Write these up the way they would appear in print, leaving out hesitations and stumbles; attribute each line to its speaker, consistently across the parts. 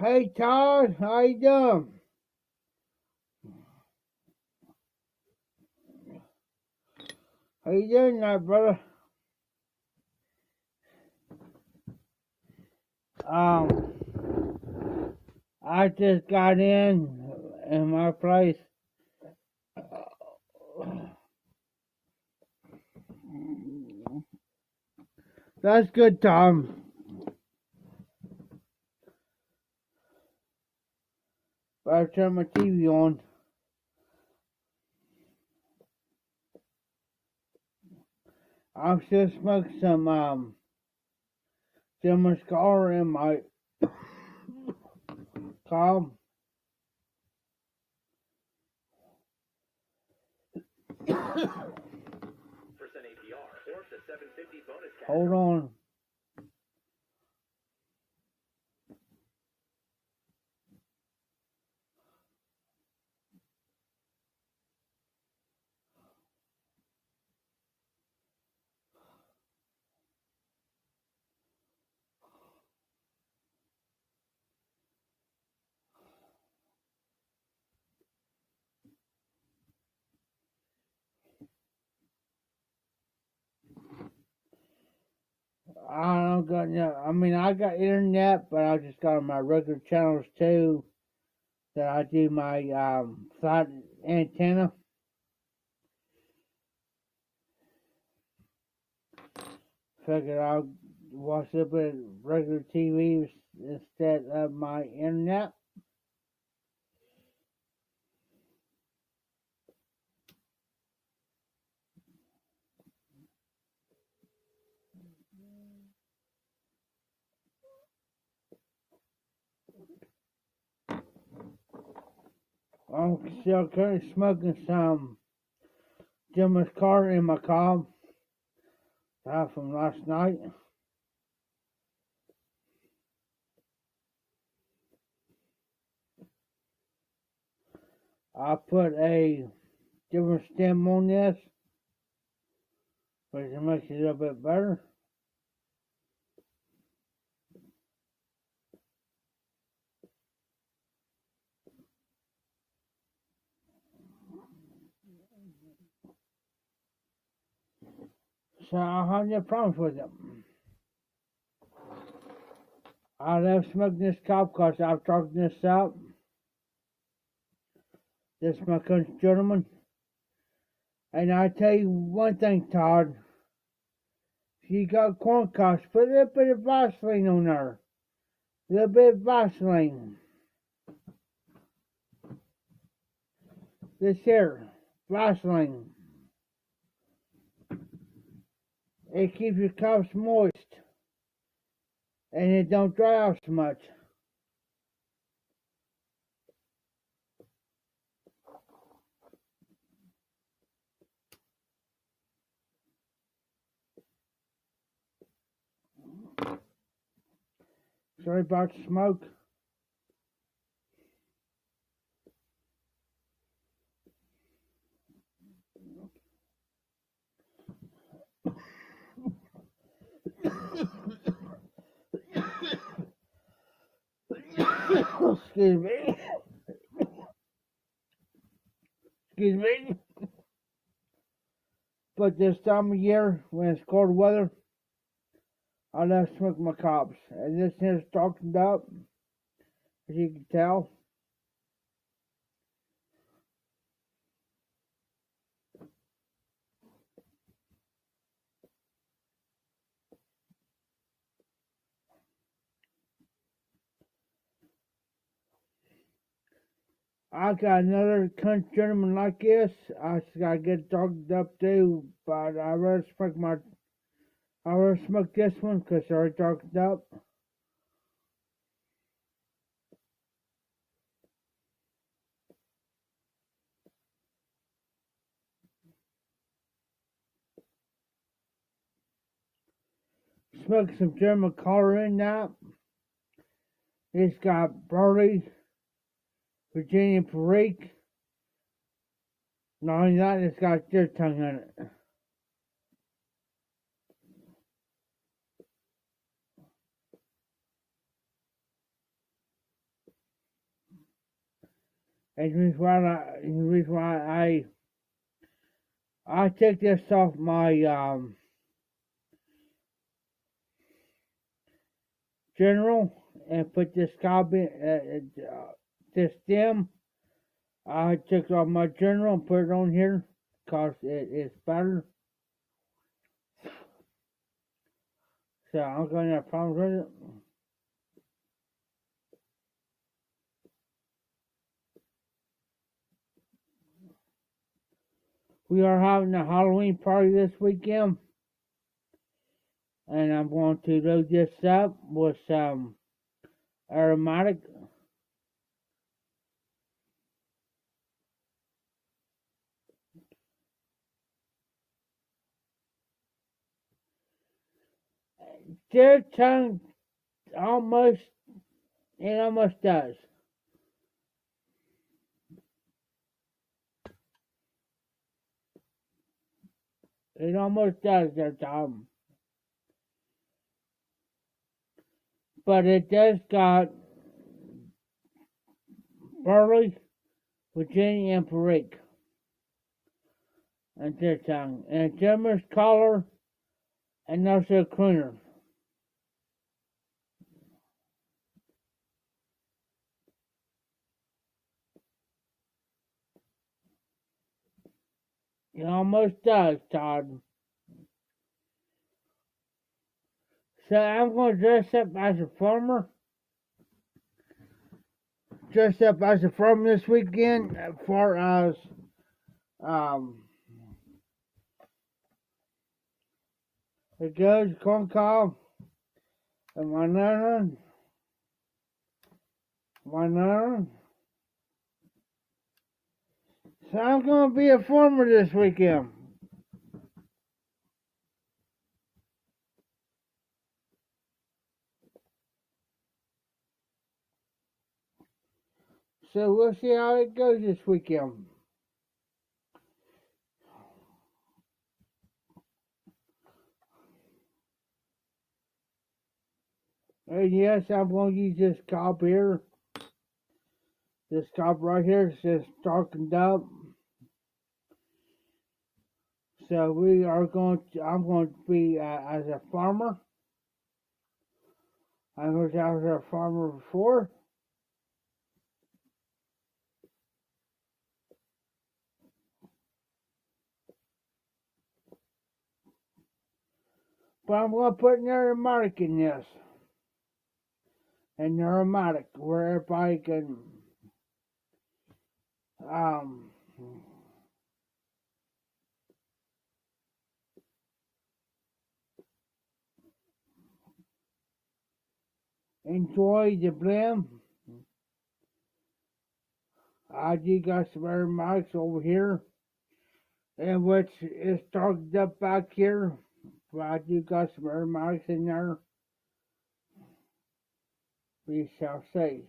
Speaker 1: Hey Todd, how you doing? How you doing there, brother? Um, I just got in my place. That's good, Tom. Better turn my TV on. I'm still smoking some Jimmer's car in my car. Hold on. I don't got no. I mean, I got internet, but I just got my regular channels too. That I do my flat antenna. Figured I'll watch a bit of regular TV instead of my internet. I'm still currently smoking some Jimmer's car in my car. From last night. I put a different stem on this, which makes it a little bit better. So I have no problems with it. I love smoking this cob because I've talked this out. This is my country gentleman. And I tell you one thing, Todd. If you got corn cobs, put a little bit of Vaseline on there. A little bit of Vaseline. This here, Vaseline. It keeps your cobs moist. And it don't dry out so much. Sorry about the smoke. Excuse me. Excuse me. But this time of year, when it's cold weather, I love smoking my cobs. And this here's talking up, as you can tell. I got another country gentleman like this. I just gotta get talked up too, but I rather smoke my I will smoke this one because they're darkened up. Smoke some German collar in that. It's got barley, Virginia Perique. Not only that, it's got deer tongue in it. And the reason why I take this off my General and put this this stem. I took off my General and put it on here because it is better. So I'm going to have problems with it. We are having a Halloween party this weekend, and I'm going to load this up with some aromatic. Deer tongue almost, it almost does. It almost does that time. But it does got barley, Virginia, and Perique. And deer tongue. And German's collar, and also crooner. It almost does, Todd. So I'm going to dress up as a farmer. Dress up as a farmer this weekend as far as it goes, corn cob, and my nana. So I'm going to be a farmer this weekend. So we'll see how it goes this weekend. And yes, I'm going to use this cob here. This cob right here is just darkened up. So we are going to, I'm going to be as a farmer. I was a farmer before. But I'm going to put an aromatic in this. An aromatic where everybody can enjoy the blend. I do got some aromatics over here, and which is darkened up back here. But I do got some aromatics in there. We shall see.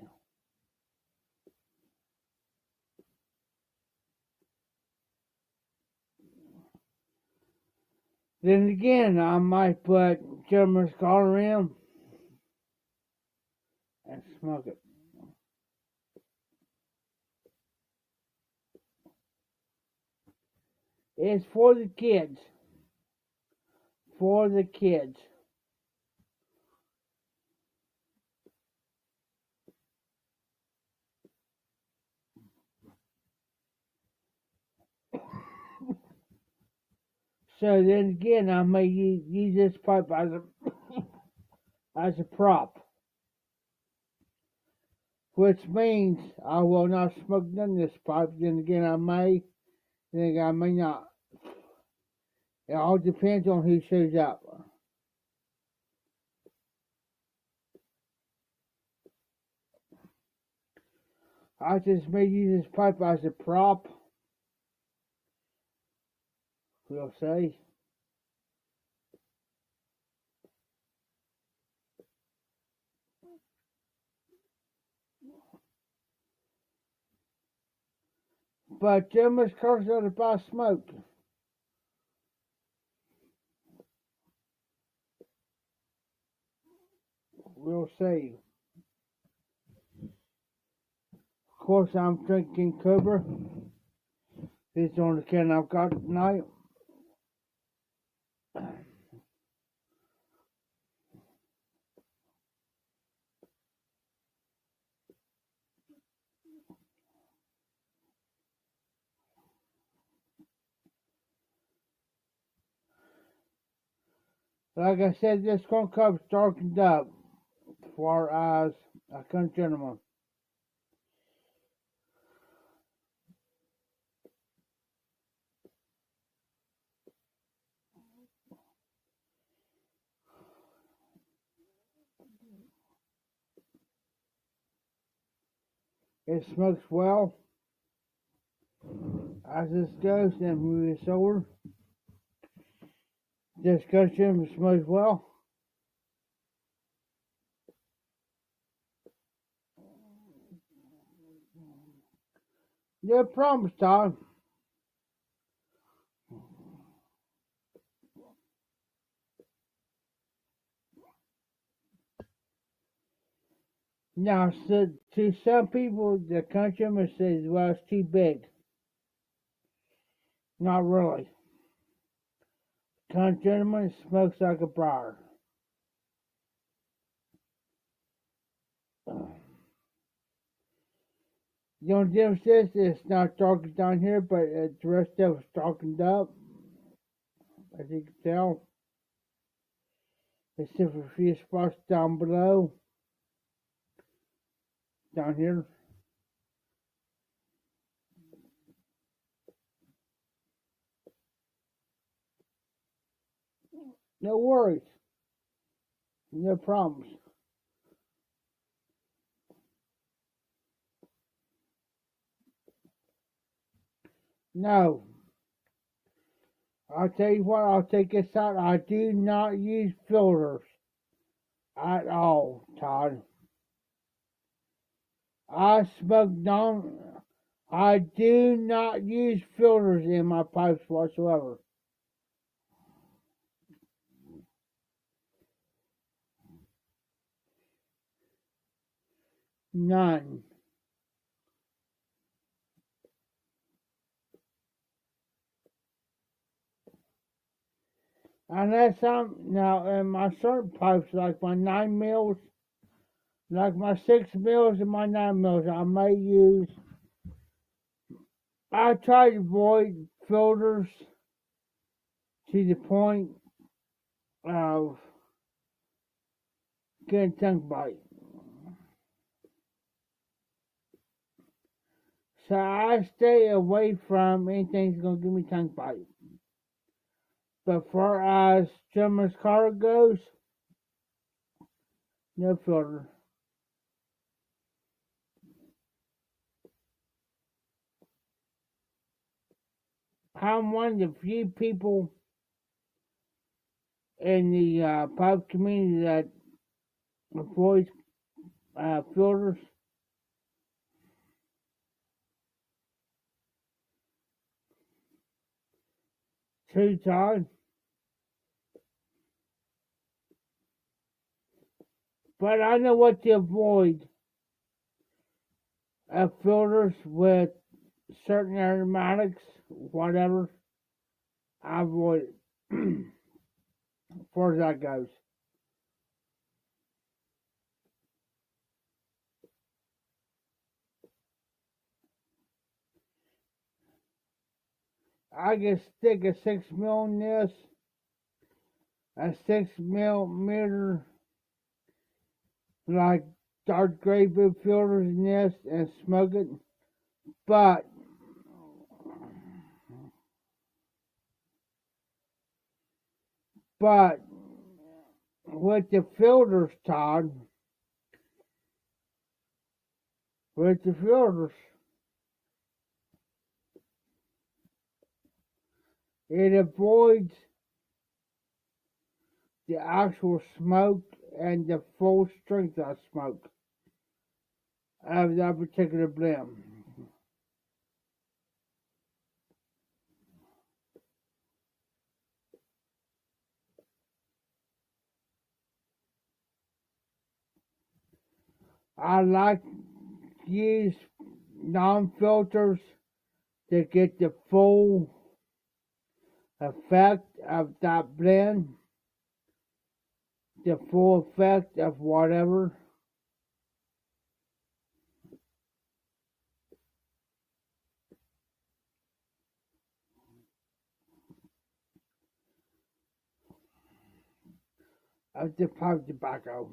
Speaker 1: Then again, I might put German collar in and smoke it. It's for the kids. For the kids. So then again, I may use this pipe as as a prop. Which means I will not smoke none of this pipe. Then again, I may. Then again, I may not. It all depends on who shows up. I just may use this pipe as a prop, we'll say. But Gemma's cars are about smoke. We'll see. Of course, I'm drinking Cobra. This is the only can I've got tonight. Like I said, this corn cob's darkened up as far as a country gentleman. It smokes well as this goes and moves over. This country smokes well. No problem, Todd. Now, so, to some people, the country says, well, it's too big. Not really. Country gentleman smokes like a briar. The only difference is it's not darkened down here, but the rest of it's darkened up, as you can tell. Except for a few spots down below, down here. No worries. No problems. No. I'll tell you what, I'll take this out. I do not use filters at all, Todd. I do not use filters in my pipes whatsoever. None. Unless now in my certain pipes, like my 9 mils, like my 6 mils and my 9 mils, I try to avoid filters to the point of getting tongue bite. So I stay away from anything that's gonna give me tongue bite. But far as German's car goes, no filter. I'm one of the few people in the pipe community that avoids filters. True, Todd. But I know what to avoid. Filters with certain aromatics, whatever. I avoid it. As far as that goes. I can stick a 6 mil in this, a 6 millimeter, like dark gray blue filters in this, and smoke it. But with the filters, Todd, with the filters. It avoids the actual smoke and the full strength of smoke of that particular blend. I like to use non-filters to get the full effect of that blend, the full effect of whatever. Of the pipe tobacco.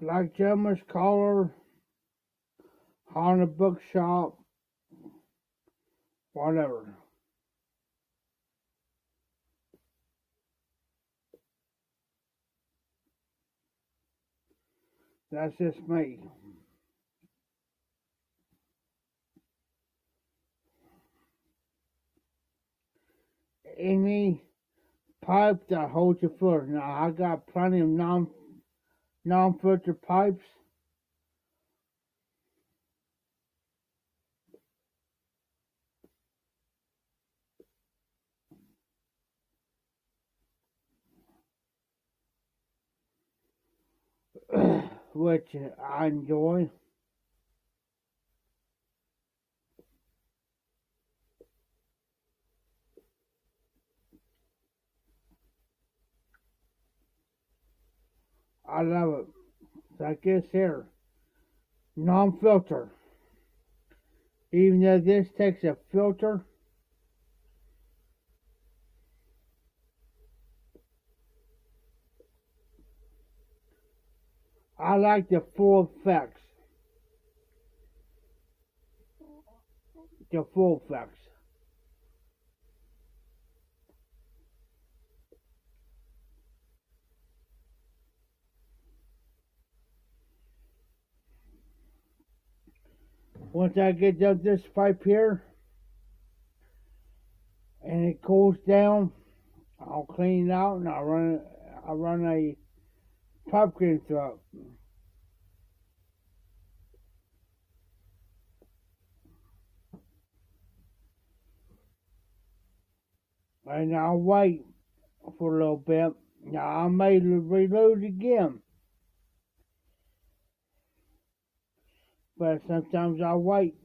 Speaker 1: Like Gemma's Collar, Haunted Bookshop, whatever. That's just me. Any pipe that holds your filter. Now I got plenty of non-filter pipes. Which I enjoy. I love it. Like this here, non-filter. Even though this takes a filter, I like the full effects. The full effects. Once I get done this pipe here and it cools down, I'll clean it out and I'll run a pipe cleaner through it. And I'll wait for a little bit. Now I may reload again, but sometimes I'll wait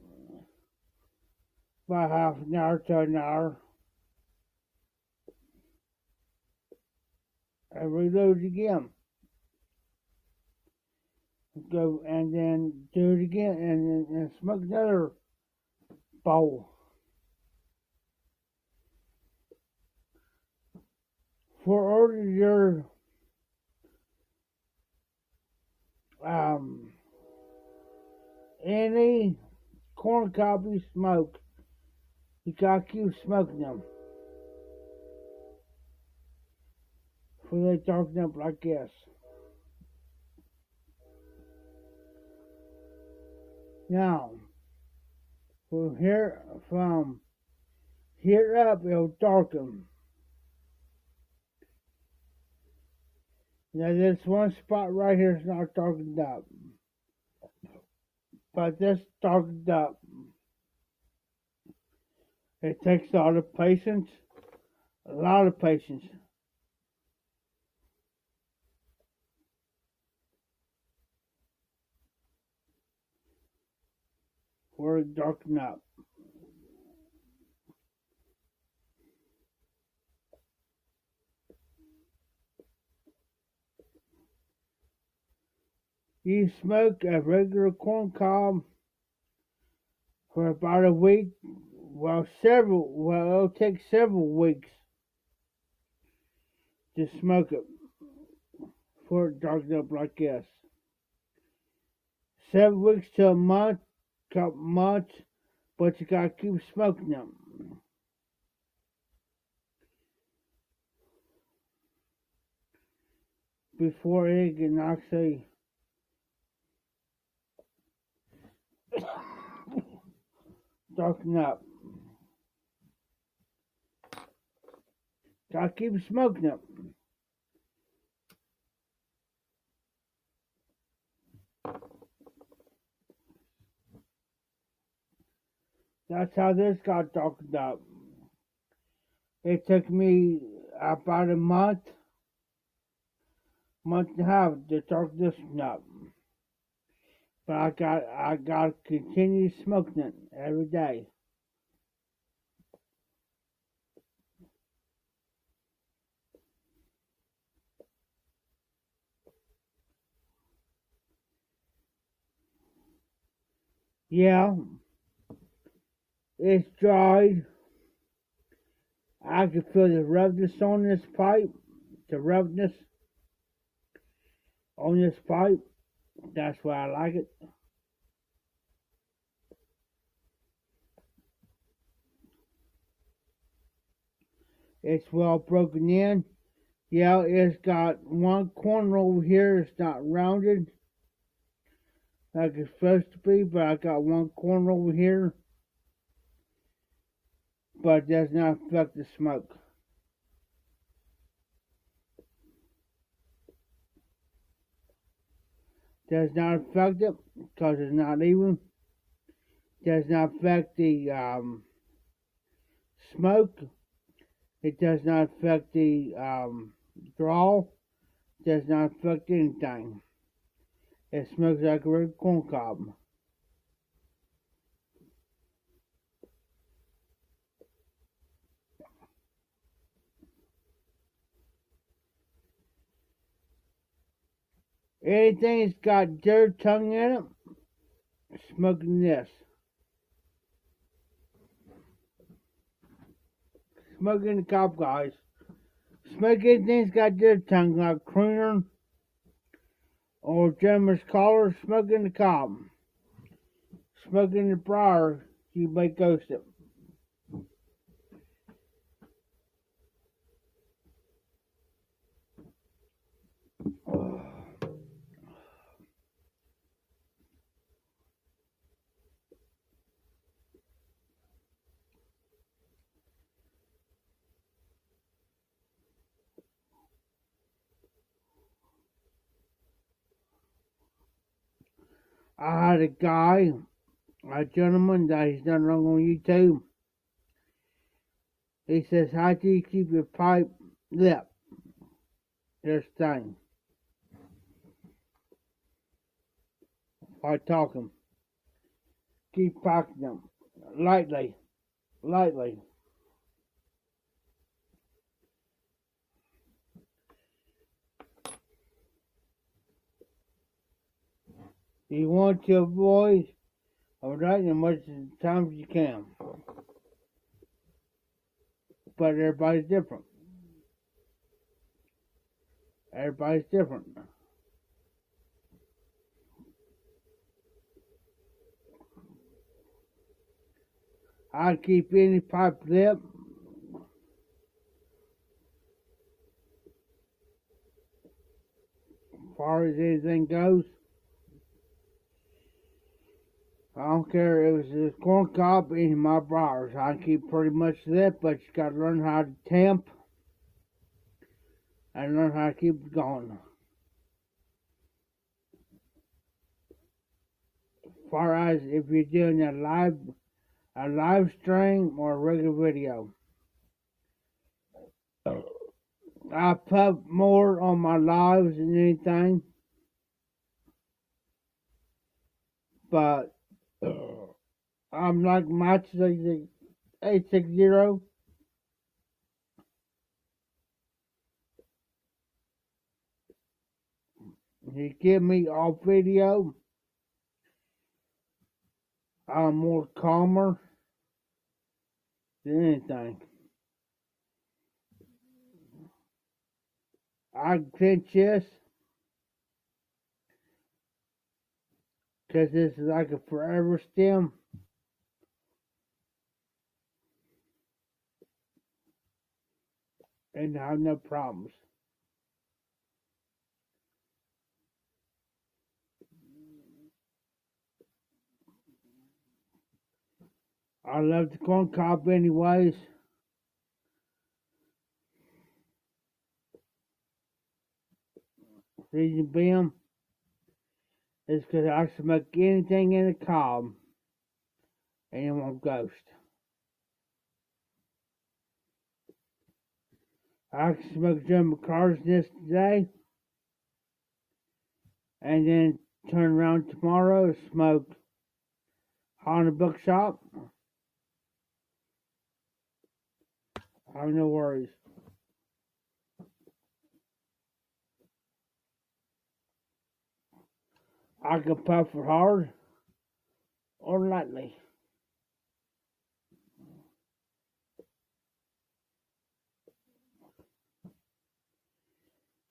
Speaker 1: about half an hour to an hour and reload again. Go and then do it again and smoke another bowl. For earlier um, any corn cob you smoke, you gotta keep smoking them. For they darken up like this. Now, from here up, it'll darken. Now, this one spot right here is not darkened up, but this darkened up. It takes a lot of patience, for it to darken up. You smoke a regular corn cob for about a week. Well, it'll take several weeks to smoke it for it darken up like this. 7 weeks to a month, couple months, but you gotta keep smoking them. before it can actually darken up. Gotta keep smoking it. That's how this got darkened up. It took me about a month and a half to darken this one up. But I got to continue smoking it every day. Yeah, it's dried. I can feel the roughness on this pipe. The roughness on this pipe. That's why I like it. It's well broken in. Yeah, it's got one corner over here. It's not rounded like it's supposed to be, but I got one corner over here. But it does not affect the smoke. Does not affect it because it's not even. Does not affect the smoke. It does not affect the draw. Does not affect anything. It smokes like a regular corn cob. Anything that's got dirt tongue in it, smoking this. Smoking the cob, guys. Smoking anything that's got dirt tongue, like crooner or German's collar, smoking the cob. Smoking the briar, you may ghost it. I had a gentleman that he's done wrong on YouTube. He says, how do you keep your pipe lit? This thing. By talking. Keep packing them. Lightly. Lightly. You want to avoid that as much time as you can. But everybody's different. Everybody's different. I keep any pipe lit. As far as anything goes. I don't care if it's a corn cob in my briars. I keep pretty much lit, but you gotta learn how to tamp and learn how to keep it going. As far as if you're doing a live stream or a regular video. I put more on my lives than anything, but I'm like Match 860. He give me off video. I'm more calmer than anything. I pinch this because this is like a forever stem. And I have no problems. I love the corn cob anyways. Reason being is because I smoke anything in a cob and it won't ghost. I can smoke Jim McCart's this today and then turn around tomorrow and smoke Haunted Bookshop. I have no worries. I can puff it hard or lightly.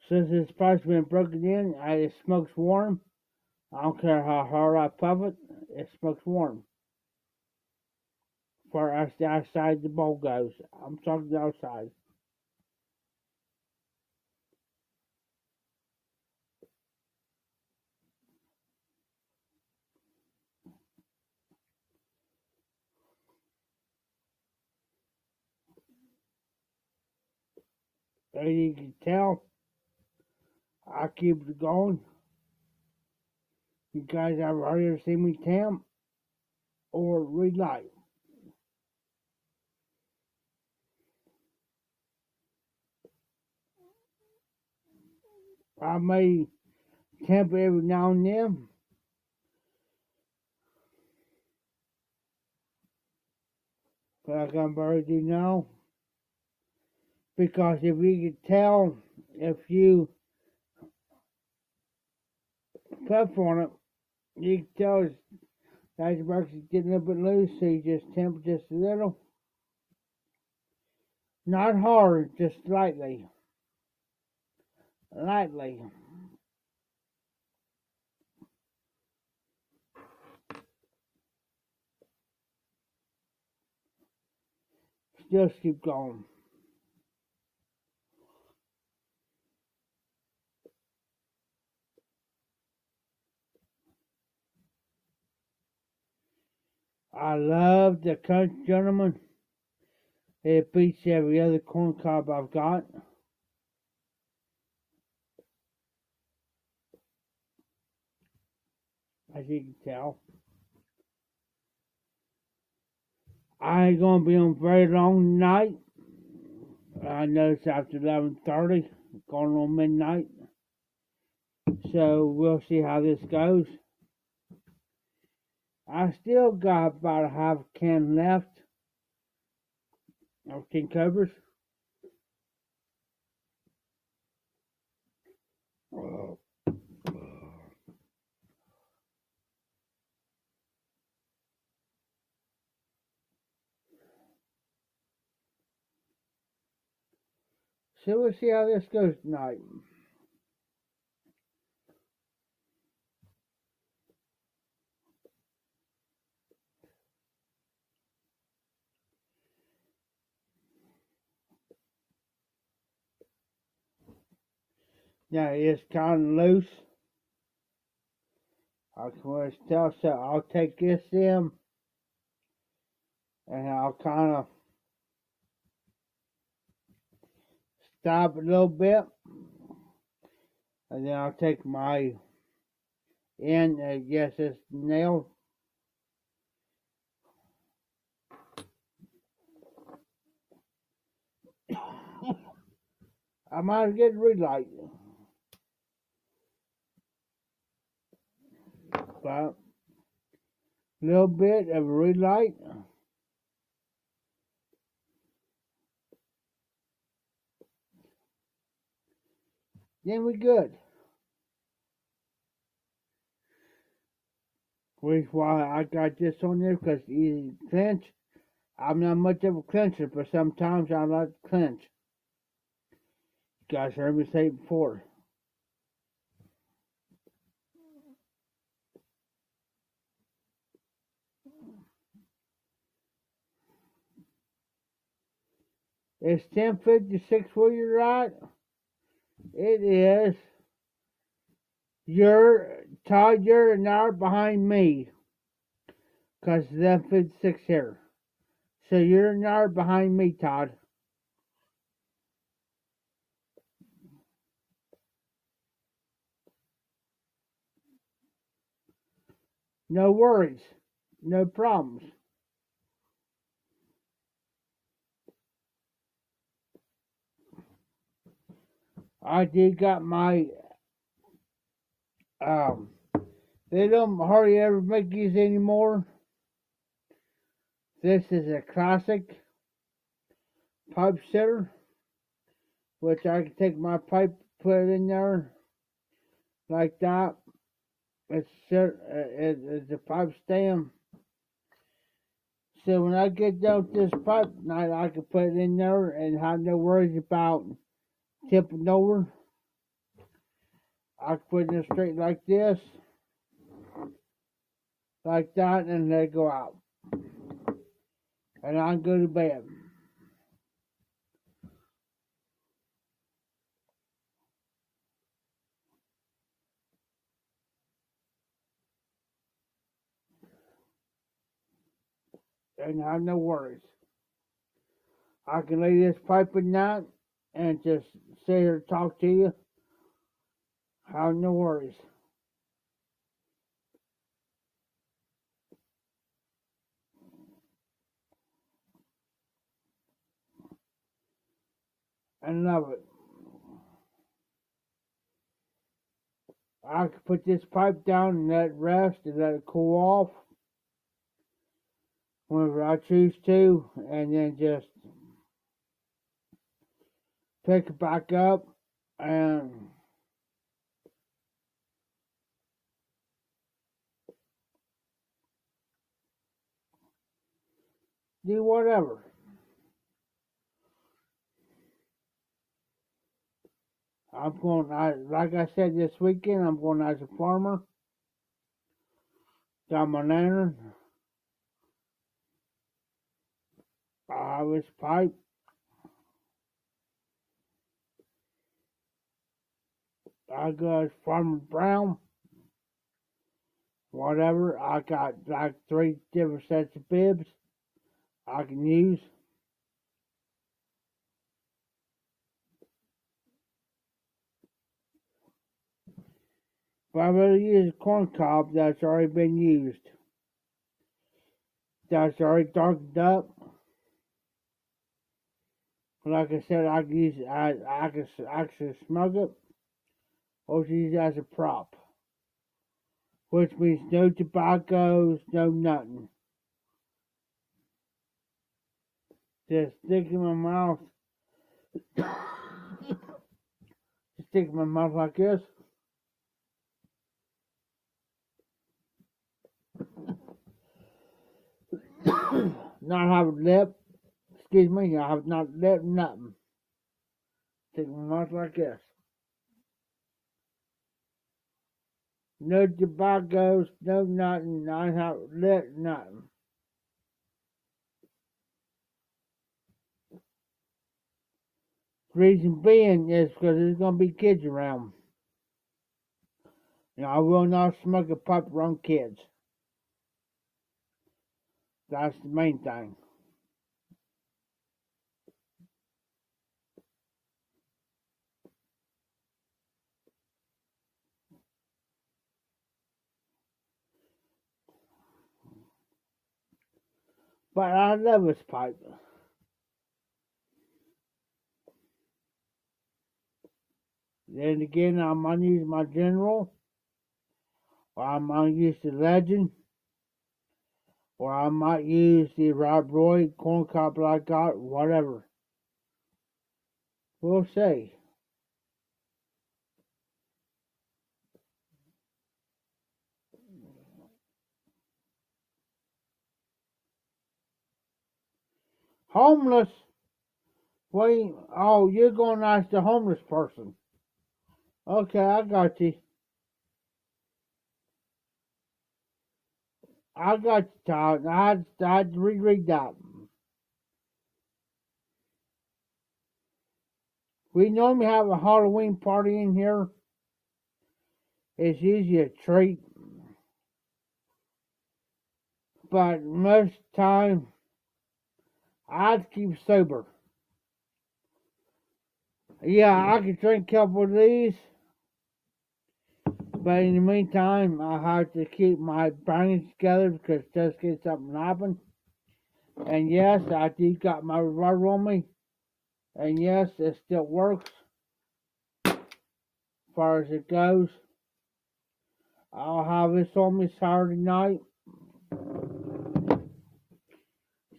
Speaker 1: Since this pipe's been broken in, it smokes warm. I don't care how hard I puff it, it smokes warm. As far as the outside the bowl goes, I'm talking the outside. As you can tell, I keep it going. You guys ever seen me tamp or relight? I may tamp every now and then. Like I'm already know. Because if you can tell, if you puff on it, you can tell that the box is getting a little bit loose, so you just temper just a little. Not hard, just lightly. Lightly. Just keep going. I love the Country Gentleman. It beats every other corn cob I've got. As you can tell. I ain't gonna be on very long tonight. I know it's after 11:30, going on midnight. So we'll see how this goes. I still got about a half can left of King Cobras. So we'll see how this goes tonight. Now it's kind of loose. I can tell, so I'll take this in and I'll kind of stop it a little bit, and then I'll take my end. I guess it's nail. I might get relight, but a little bit of relight. Then we good. Which is why I got this on there, because easy to clench. I'm not much of a clencher, but sometimes I like to clench. You guys heard me say it before. It's 10:56 where you're at. It is. Todd, you're an hour behind me. Because it's 11:56 here. So you're an hour behind me, Todd. No worries. No problems. I did got my um they don't hardly ever make these anymore. This is a classic pipe setter, which I can take my pipe, put it in there like that. It's a pipe stem. So when I get done with this pipe tonight, I can put it in there and have no worries about tipping over. I can put it straight like this, like that, and let it go out. And I can go to bed. And have no worries. I can lay this pipe in that and just sit here and talk to you. Have no worries. And love it. I can put this pipe down and let it rest and let it cool off whenever I choose to, and then just pick it back up and do whatever. Like I said this weekend, I'm going as a farmer. Got my lantern. I have this pipe. I go as Farmer Brown. Whatever. I got like 3 different sets of bibs I can use. But I really use a corn cob that's already been used. That's already darkened up. Like I said, I can use I can actually smoke it or use it as a prop, which means no tobaccos, no nothing. Just stick in my mouth, stick in my mouth like this. Not have a lip. Excuse me, I have not lip nothing. Stick in my mouth like this. No tobaccos, no nothing. I have lit nothing. Reason being is because there's gonna be kids around. I will not smoke a pipe around kids. That's the main thing. But I love this pipe. Then again, I'm gonna use my General, or I might use the Legend, or I might use the Rob Roy corn cob that I got, whatever. We'll see. Homeless? Wait, oh, you're going to ask the homeless person. Okay, I got you. I got you, Todd. I had to reread that. We normally have a Halloween party in here. It's usually a treat. But most time, I'd keep sober. Yeah, I could drink a couple of these, but in the meantime, I have to keep my brains together because just in case something happen. And yes, I do got my revolver on me, and yes, it still works as far as it goes. I'll have this on me Saturday night,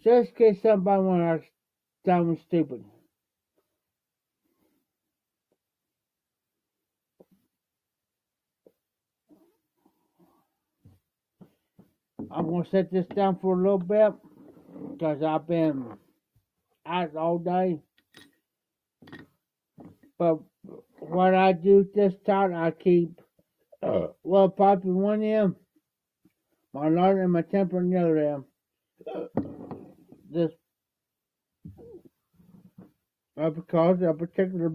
Speaker 1: just in case somebody want to dumb and stupid. I'm gonna set this down for a little bit because I've been out all day. But what I do this time, I keep well probably one end, my light and my temper in the other end. This because of a particular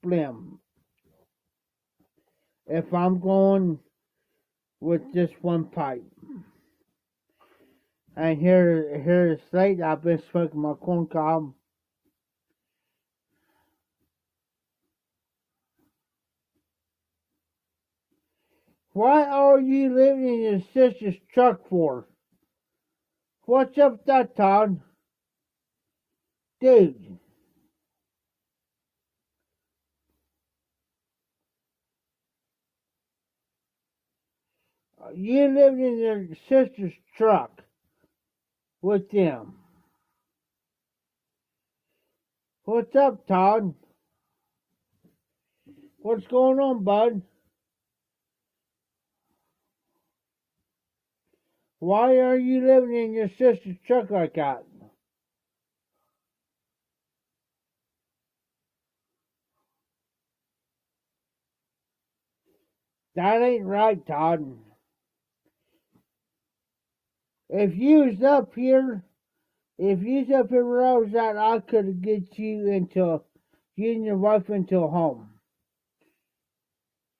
Speaker 1: phlegm. If I'm going with just one pipe. And here is late, I've been smoking my corn cob. Why are you living in your sister's truck for? What's up with that, Todd? Dude, you living in your sister's truck with them. What's up, Todd? What's going on, bud? Why are you living in your sister's truck like that? That ain't right, Todd. If you was up here, if you was up here where I was at, I could get you and your wife into a home.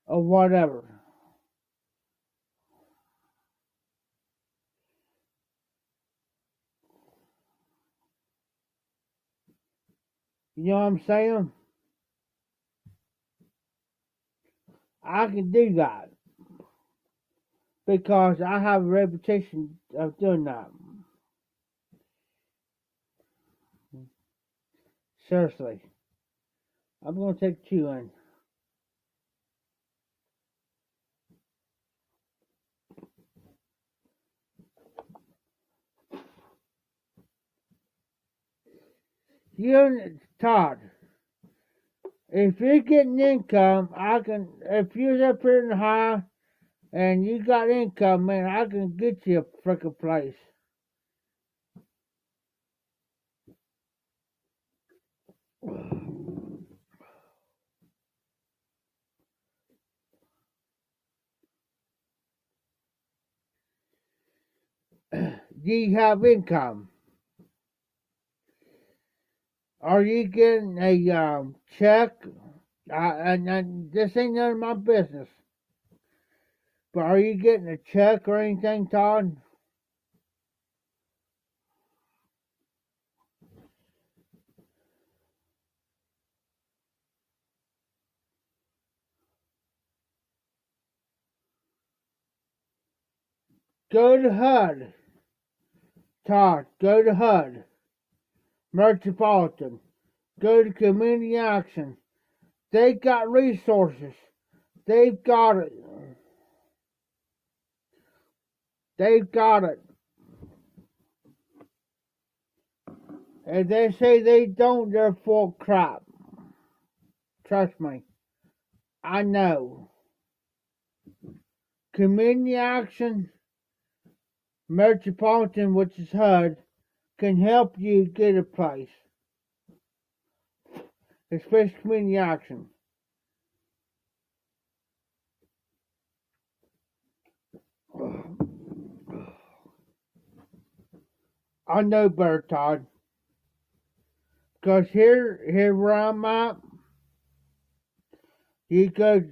Speaker 1: Or whatever. You know what I'm saying? I can do that. Because I have a reputation of doing that. Seriously. I'm going to take two in. You and Todd, if you're getting income, if you're up here in the high and you got income, man, I can get you a frickin' place. Do you have income? Are you getting a check? And this ain't none of my business. But are you getting a check or anything, Todd? Go to HUD. Todd, go to HUD. Metropolitan. Go to Community Action. They got resources. They've got it. They've got it. And they say they don't, they're full of crap. Trust me. I know. Community Action, Metropolitan, which is HUD, can help you get a place. Especially Community Action. I know better, Todd. Because here where I'm at, you go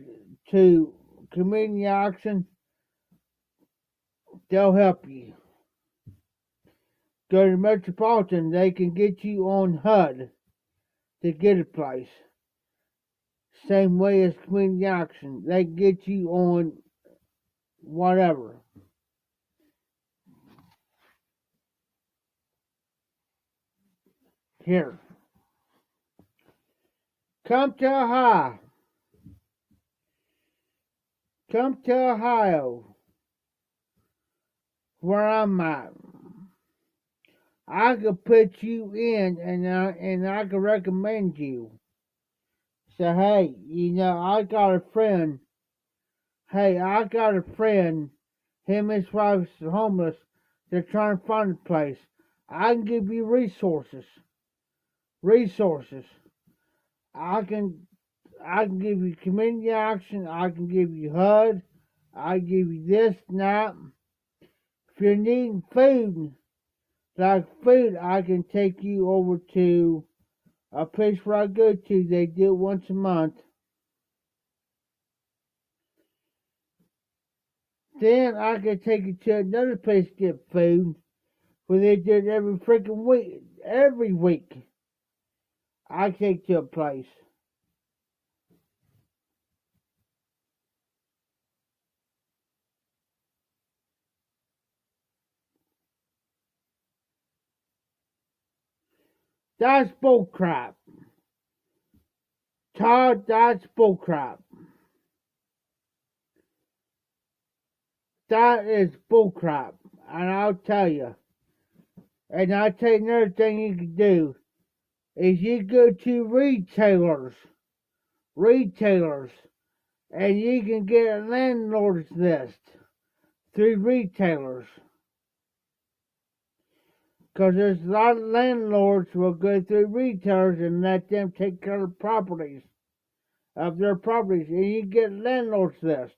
Speaker 1: to Community Action, they'll help you. go to Metropolitan, they can get you on HUD to get a place. Same way as Community Action. They can get you on whatever. Here. Come to Ohio. Come to Ohio. Where I'm at. I could put you in and I could recommend you. So hey, I got a friend. Hey, I got a friend. Him and his wife's homeless. They're trying to find a place. I can give you resources. Resources. I can give you Community Action. I can give you HUD. I give you this and that. If you're needing food, I can take you over to a place where I go to. They do it once a month. Then I can take you to another place to get food, where they do it every freaking week. Every week, I take you to a place. That's bullcrap. Todd, that's bullcrap. That is bullcrap. And I'll tell you. And I'll tell you another thing you can do. Is you go to retailers. And you can get a landlord's list through retailers. Because there's a lot of landlords who will go through retailers and let them take care of their properties, and you get a landlord's list.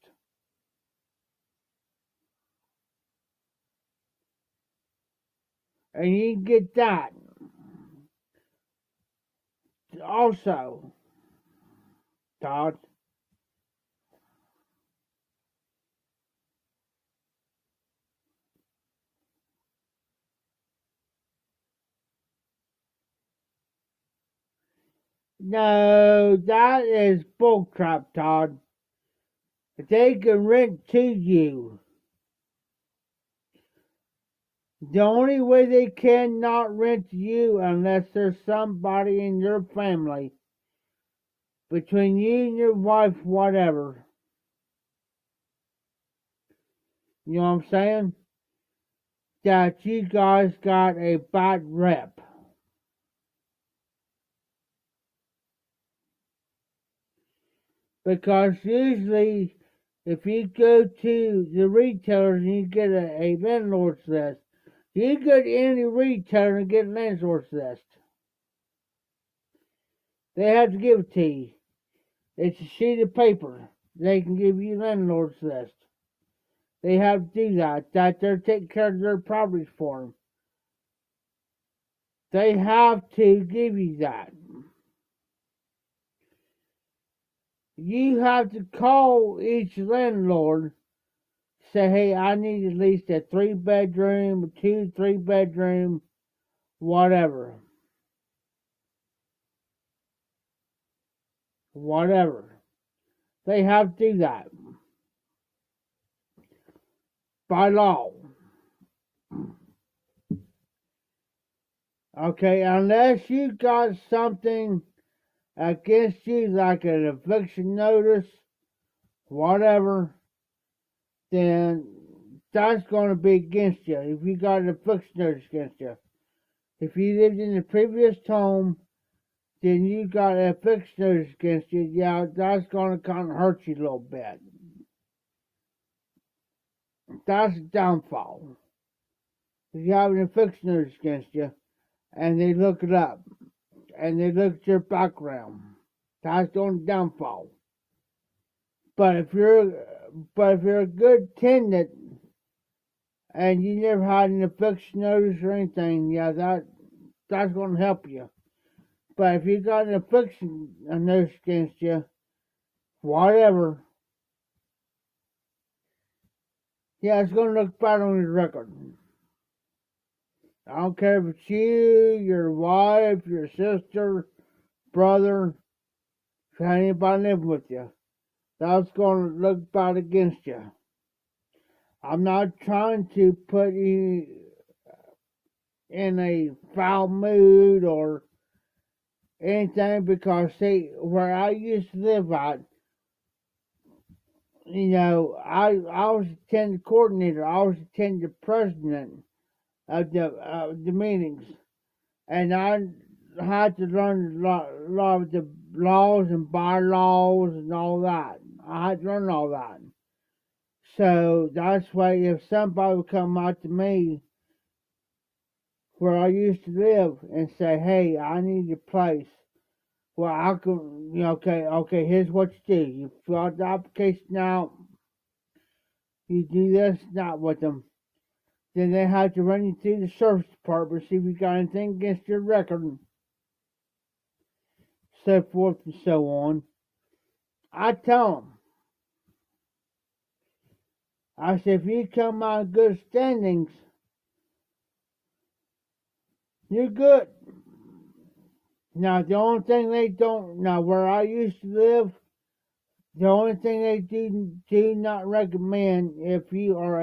Speaker 1: And you can get that. Also, Todd. No, that is bullcrap, Todd. They can rent to you. The only way they cannot rent to you unless there's somebody in your family, between you and your wife, whatever. You know what I'm saying? That you guys got a bad rep. Because usually, if you go to the retailers and you get a landlord's list, you go to any retailer and get a landlord's list. They have to give it to you. It's a sheet of paper. They can give you a landlord's list. They have to do that. That they're taking care of their properties for them. They have to give you that. You have to call each landlord, say, hey, I need at least a 3-bedroom, 2-3-bedroom, whatever. Whatever. They have to do that. By law. Okay, unless you got something against you, like an eviction notice, whatever, then that's going to be against you. If you got an eviction notice against you. If you lived in the previous home, then you got an eviction notice against you. Yeah, that's going to kind of hurt you a little bit. That's a downfall. If you have an eviction notice against you, and they look it up, and they look at your background, that's the only downfall. But if you're a good tenant and you never had an eviction notice or anything, yeah, that's going to help you. But if you got an eviction notice against you, whatever, yeah, it's going to look bad on your record. I don't care if it's you, your wife, your sister, brother, if you have anybody living with you. That's going to look bad against you. I'm not trying to put you in a foul mood or anything because, see, where I used to live at, I was attending coordinator, I was attending the president of the meetings, and I had to learn a lot of the laws and bylaws and all that. I had to learn all that. So that's why if somebody would come out to me where I used to live and say, "Hey, I need a place," well, I can, okay, here's what you do: you fill out the application out, you do this, not with them. Then they have to run you through the service department, see if you got anything against your record, so forth and so on. I tell them, I said, if you come out in good standings, you're good. Now, the only thing they don't, now where I used to live, the only thing they do not recommend if you are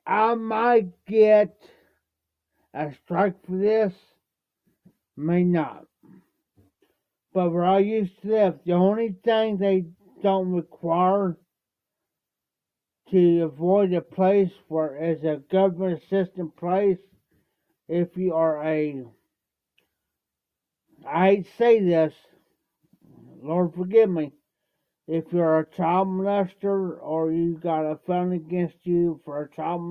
Speaker 1: I might get a strike for this, may not. But where I used to live, the only thing they don't require to avoid a place where is a government assistant place, if you are I hate to say this, Lord forgive me, if you're a child molester or you got a felony against you for a child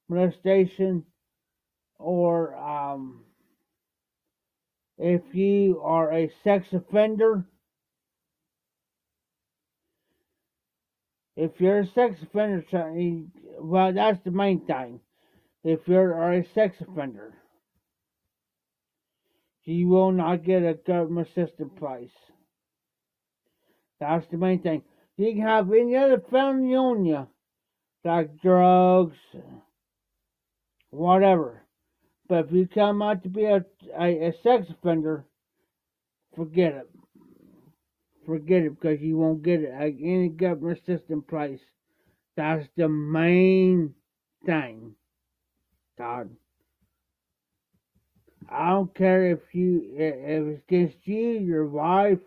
Speaker 1: molestation, or if you are a sex offender, if you're a sex offender, well, that's the main thing. If you're a sex offender, you will not get a government assistant place. That's the main thing. You can have any other felony on you, like drugs, whatever. But if you come out to be a sex offender, forget it. Forget it because you won't get it at any government assistant place. That's the main thing, Todd. I don't care if it's against you, your wife,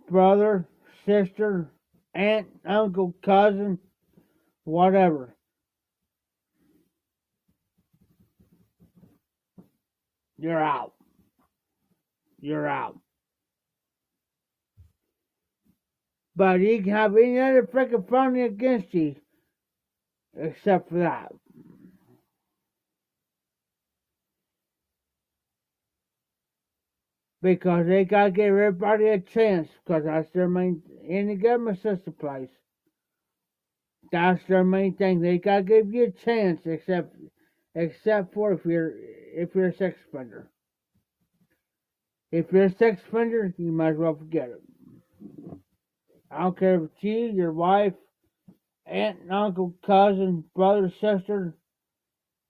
Speaker 1: brother, sister, aunt, uncle, cousin, whatever. You're out. You're out. But you can have any other freaking felony against you except for that. Because they gotta give everybody a chance, because that's their main, any government system place. That's their main thing. They gotta give you a chance, except for if you're a sex offender. If you're a sex offender, you might as well forget it. I don't care if it's you, your wife, aunt and uncle, cousin, brother, sister,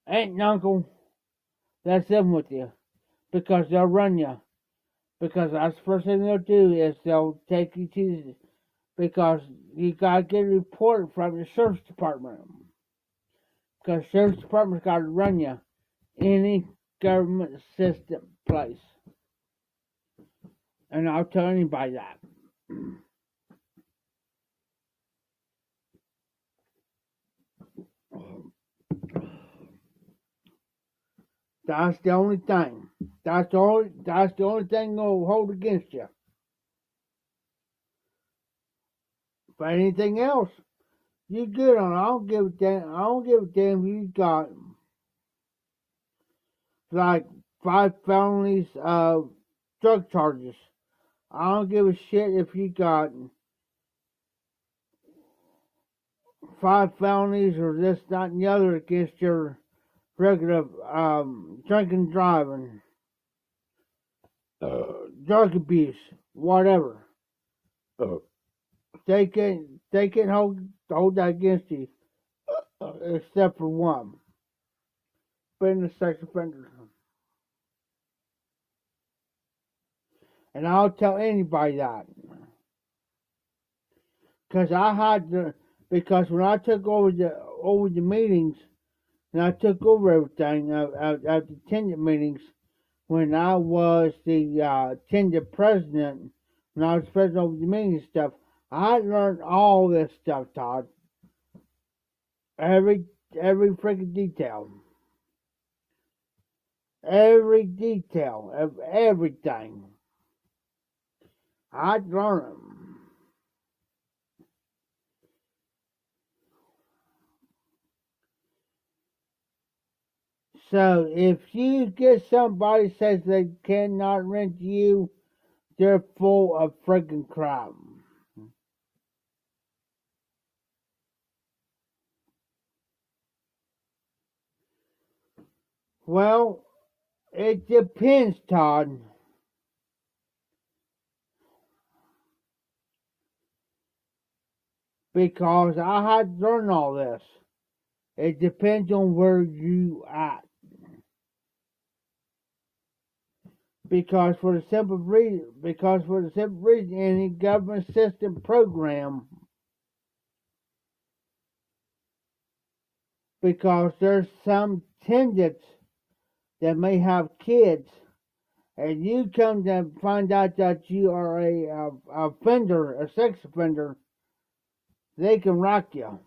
Speaker 1: aunt and uncle, that's them with you. Because they'll run you. Because that's the first thing they'll do is they'll take you to, because you gotta get a report from the sheriff's department. Because the sheriff's department's gotta run you any government assistant place. And I'll tell anybody that. That's the only thing. That's the only thing that'll hold against you. But anything else, you good on it. I don't give a damn if you got like 5 felonies of drug charges. I don't give a shit if you got 5 felonies or this, that, and the other against your regular drinking, driving, drug abuse, whatever. They can hold that against you. except for one, being a sex offender. And I'll tell anybody that. Because when I took over the meetings, and I took over everything, I attended meetings when I was the attended president, when I was president over the meetings and stuff. I learned all this stuff, Todd. Every freaking detail. Every detail of everything. I'd learn them. So if you get somebody says they cannot rent you, they're full of freaking crap. Well, it depends, Todd. Because I had to learn all this. It depends on where you at. Because for the simple reason, any government system program, because there's some tenants that may have kids, and you come to find out that you are a offender, a sex offender, they can rock you.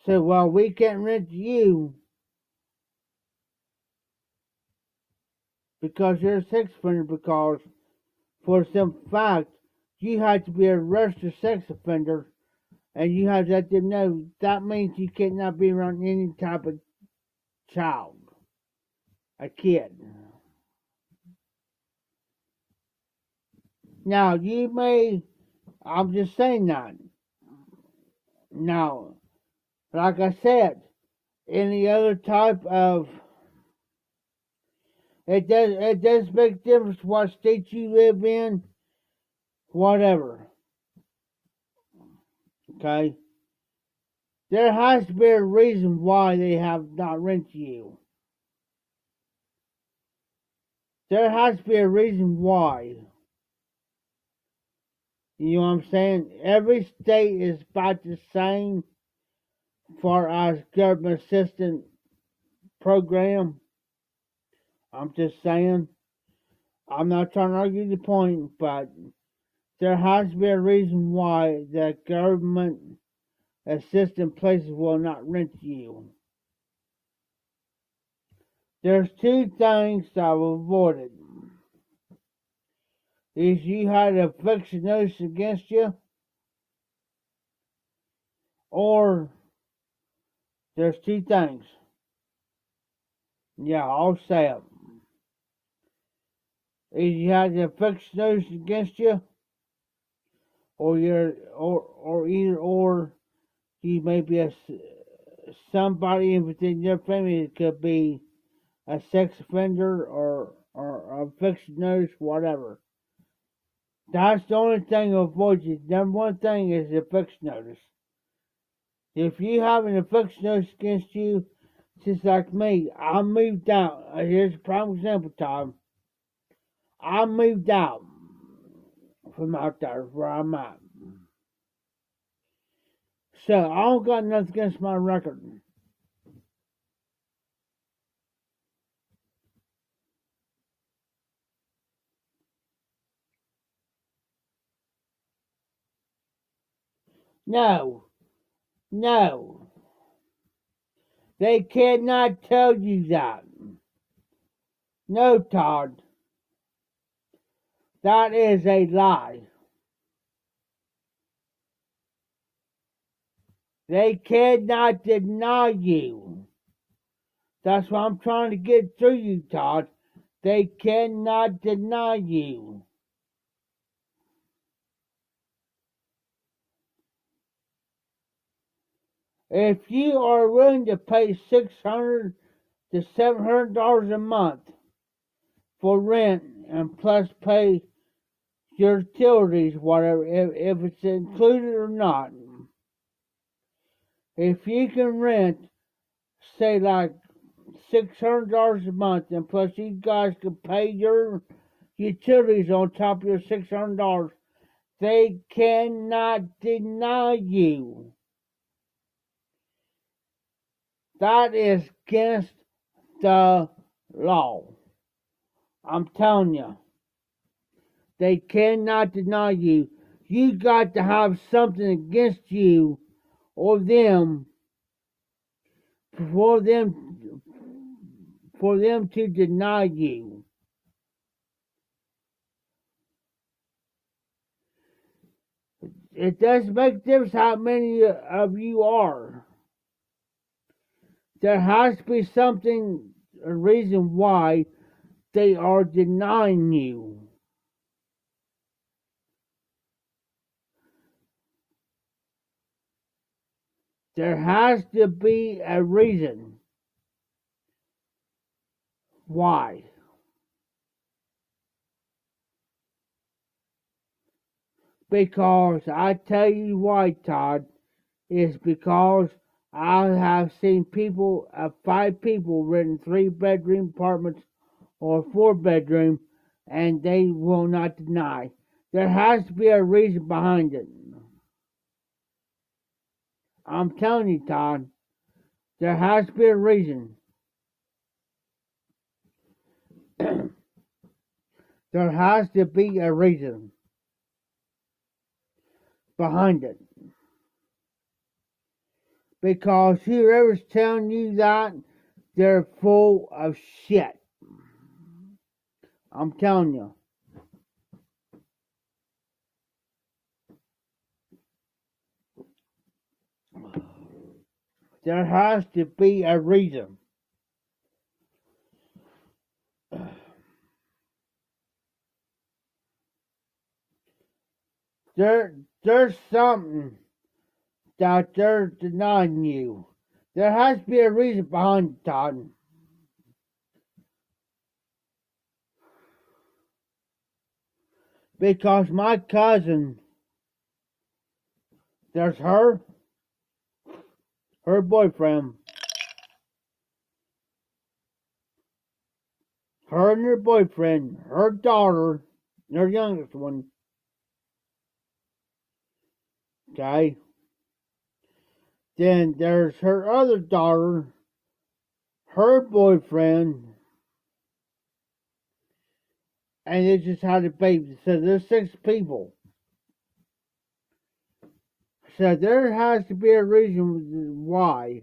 Speaker 1: Say, well, we can't rent you because you're a sex offender, because for some fact you have to be a registered sex offender, and you have to let them know that means you cannot be around any type of child, a kid. Now you may, I'm just saying that. Now, like I said, any other type of, it does make a difference what state you live in, whatever. Okay? There has to be a reason why they have not rented you. There has to be a reason why. You know what I'm saying? Every state is about the same for our government assistance program. I'm just saying. I'm not trying to argue the point, but there has to be a reason why the government assistance places will not rent you. There's two things I've avoided. Is you had a eviction notice against you, or there's two things. Yeah, I'll say it. Is you had an eviction notice against you, or you may be somebody within your family that could be a sex offender or a eviction notice, whatever. That's the only thing to avoid you. Number one thing is the eviction notice. If you have an eviction notice against you, just like me, I moved out. Here's a prime example, Tom. I moved out from out there where I'm at. So I don't got nothing against my record. No, no. They cannot tell you that. No, Todd. That is a lie. They cannot deny you. That's what I'm trying to get through you, Todd. They cannot deny you. If you are willing to pay $600 to $700 a month for rent and plus pay your utilities, whatever, if it's included or not, If you can rent, say like $600 a month, and plus you guys can pay your utilities on top of your $600, they cannot deny you. That is against the law. I'm telling you, they cannot deny you. You got to have something against you or them for them to deny you. It doesn't make a difference how many of you are. There has to be something, a reason why they are denying you. There has to be a reason why. Because I tell you why, Todd, is because I have seen people, 5 people rent 3-bedroom apartments or 4-bedroom, and they will not deny. There has to be a reason behind it. I'm telling you, Todd, there has to be a reason. There has to be a reason behind it. Because whoever's telling you that, they're full of shit. I'm telling you. There has to be a reason. There's something that they're denying you. There has to be a reason behind it, Todd. Because my cousin, there's her boyfriend, her and her boyfriend, her daughter, her youngest one. Okay? Then there's her other daughter, her boyfriend, and they just had a baby. So there's 6 people. So there has to be a reason why.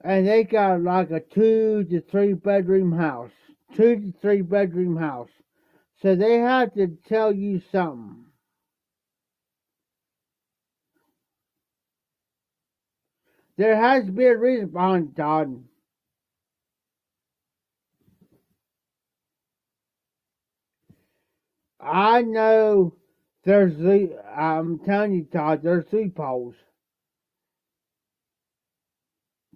Speaker 1: And they got like a 2 to 3 bedroom house. 2 to 3 bedroom house. So they have to tell you something. There has to be a reason behind it, Todd. I know I'm telling you, Todd, there's loopholes.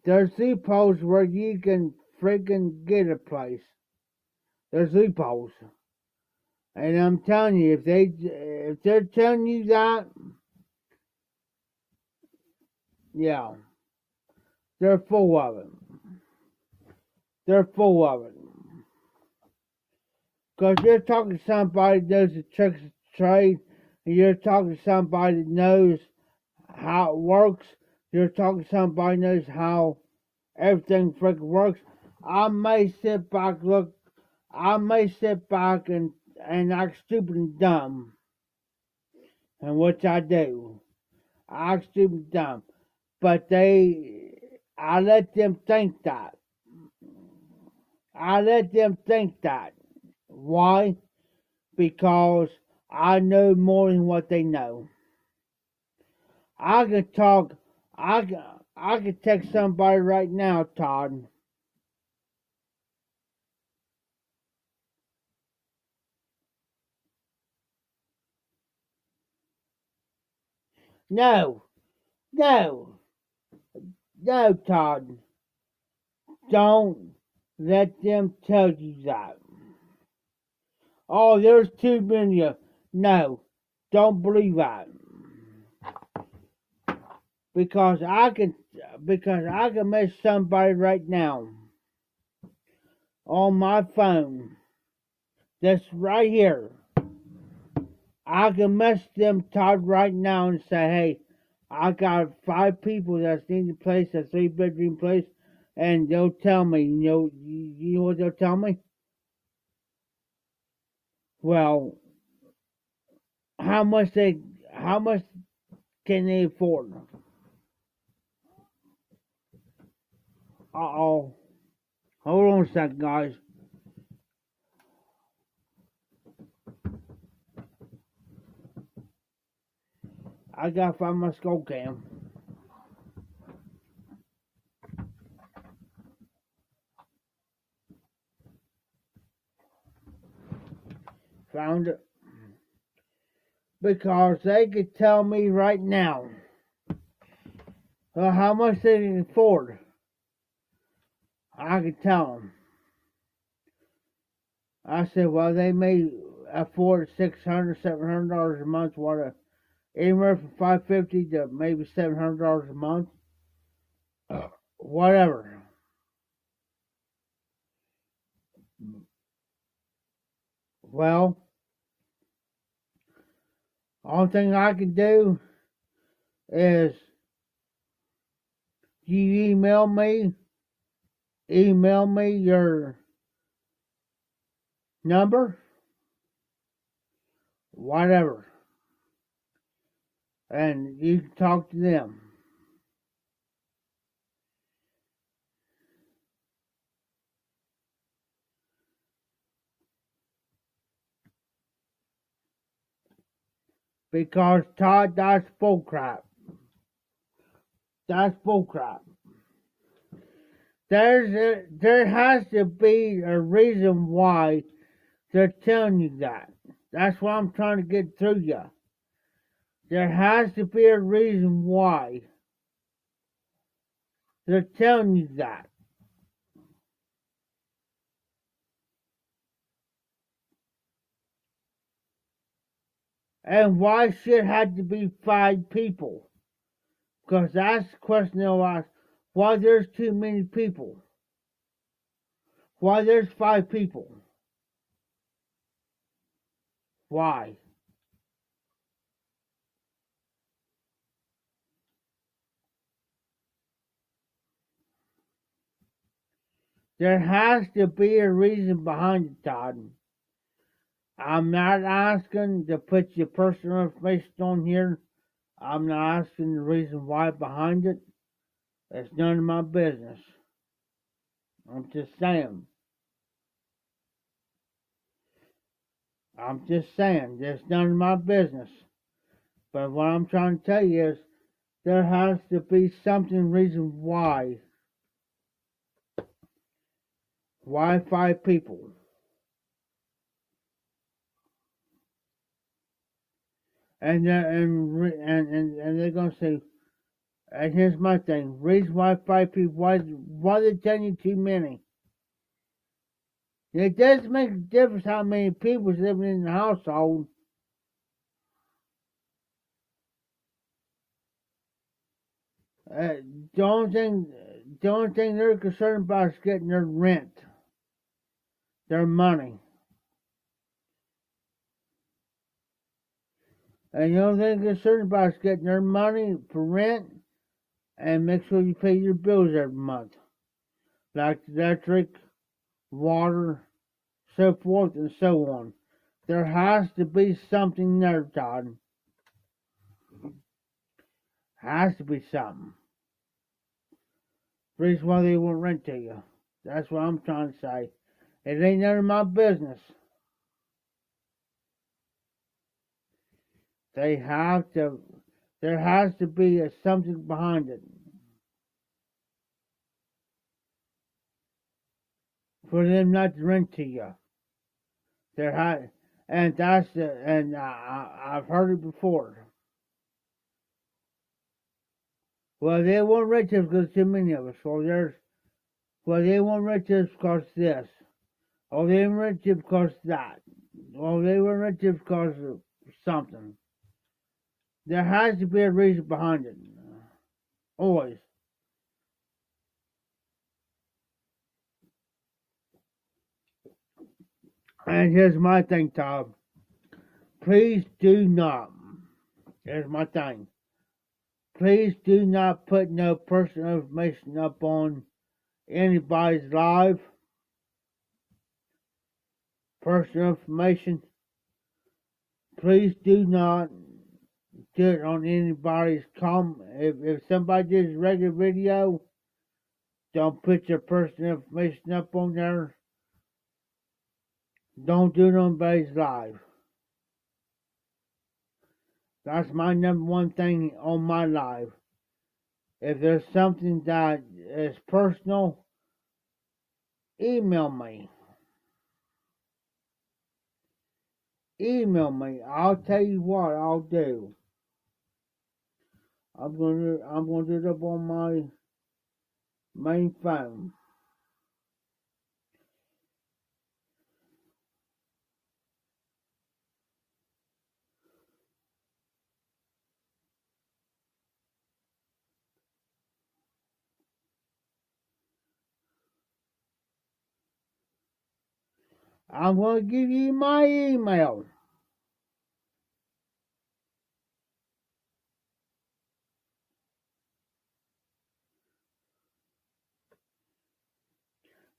Speaker 1: There's loopholes where you can freaking get a place. There's loopholes. And I'm telling you, if they're telling you that, yeah, they're full of it. They're full of it. Because you're talking to somebody that knows the tricks of the trade, and you're talking to somebody that knows how it works. You're talking to somebody that knows how everything freaking works. I may sit back and act stupid and dumb. And which I do. I act stupid and dumb. But I let them think that. I let them think that. Why? Because I know more than what they know. I could talk, I could text somebody right now, Todd. No, no, no, Todd. Don't let them tell you that. Oh, there's too many of them. No, don't believe that. because I can miss somebody right now on my phone. That's right here. I can message them, Todd, right now and say, hey, I got 5 people that need a place, a 3-bedroom place, and they'll tell me, you know what they'll tell me? Well, how much can they afford? Uh-oh. Hold on a second, guys. I gotta find my skull cam. Found it. Because they could tell me right now how much they can afford. I could tell them. I said, well, they may afford $600, $700 a month, anywhere from $550 to maybe $700 a month, whatever. Well, only thing I can do is you email me your number, whatever, and you can talk to them. Because Todd, that's bullcrap. That's bullcrap. There has to be a reason why they're telling you that. That's what I'm trying to get through you. There has to be a reason why they're telling you that. And why should it have to be 5 people? Because that's the question they'll ask. Why there's too many people? Why there's 5 people? Why? There has to be a reason behind it, Todd. I'm not asking to put your personal information on here. I'm not asking the reason why behind it. It's none of my business. I'm just saying. There's none of my business. But what I'm trying to tell you is there has to be something, reason why. Why 5 people? And they're gonna say, and here's my thing: reason why 5 people? Why they telling you too many? It does make a difference how many people's living in the household. Uh, the only thing, the only thing they're concerned about is getting their rent, their money. And the only thing they're concerned about is getting their money for rent and make sure you pay your bills every month. Like electric, water, so forth and so on. There has to be something there, Todd. Has to be something. Reason why they won't rent to you. That's what I'm trying to say. It ain't none of my business. They have to. There has to be something behind it for them not to rent to you. There has, and that's and I've heard it before. Well, they won't rent us because too many of us. Well, they won't rent us because this. Oh, they won't rent you because that. Oh, they won't rent you because of something. There has to be a reason behind it. Always. And here's my thing, Todd. Please do not. Here's my thing. Please do not put no personal information up on anybody's live. Personal information. Please do not do it on anybody's If somebody does a regular video, don't put your personal information up on there. Don't do it on anybody's live. That's my number one thing on my live. If there's something that is personal, email me. Email me. I'll tell you what I'll do. I'm gonna do it up on my main phone. I'm gonna give you my email.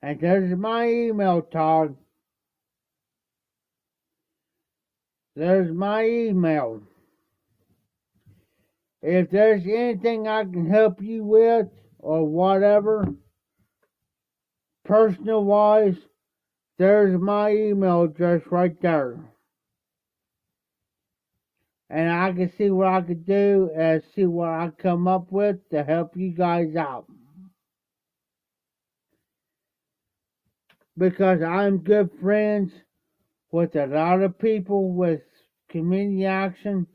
Speaker 1: And there's my email, Todd. There's my email. If there's anything I can help you with or whatever, personal wise, there's my email address right there. And I can see what I can do and see what I come up with to help you guys out. Because I'm good friends with a lot of people with community action.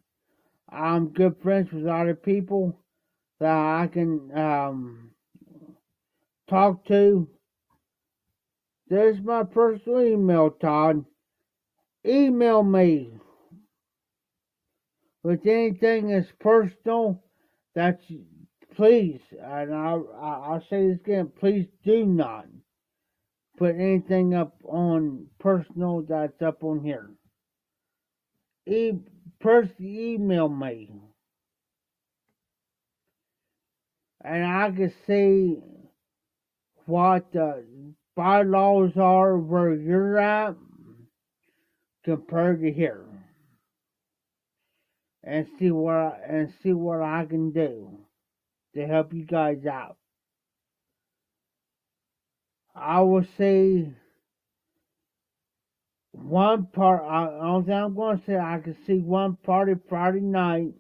Speaker 1: I'm good friends with a lot of people that I can talk to. There's my personal email, Todd. Email me with anything that's personal. That's please, and I'll say this again. Please do not put anything up on personal that's up on here. Personally email me, and I can see what the bylaws are where you're at compared to here, and see what I can do to help you guys out. I will say one part. Only thing I'm going to say, I can see one party Friday night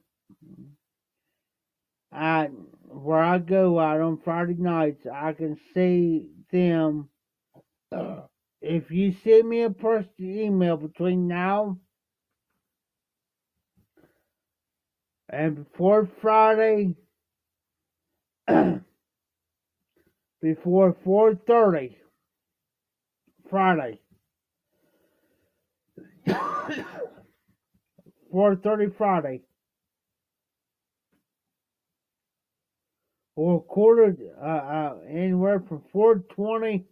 Speaker 1: at where I go out on Friday nights. I can see them. If you send me a personal email between now and before Friday, before 4:30 Friday, 4:30 Friday, or quarter anywhere from 4:20,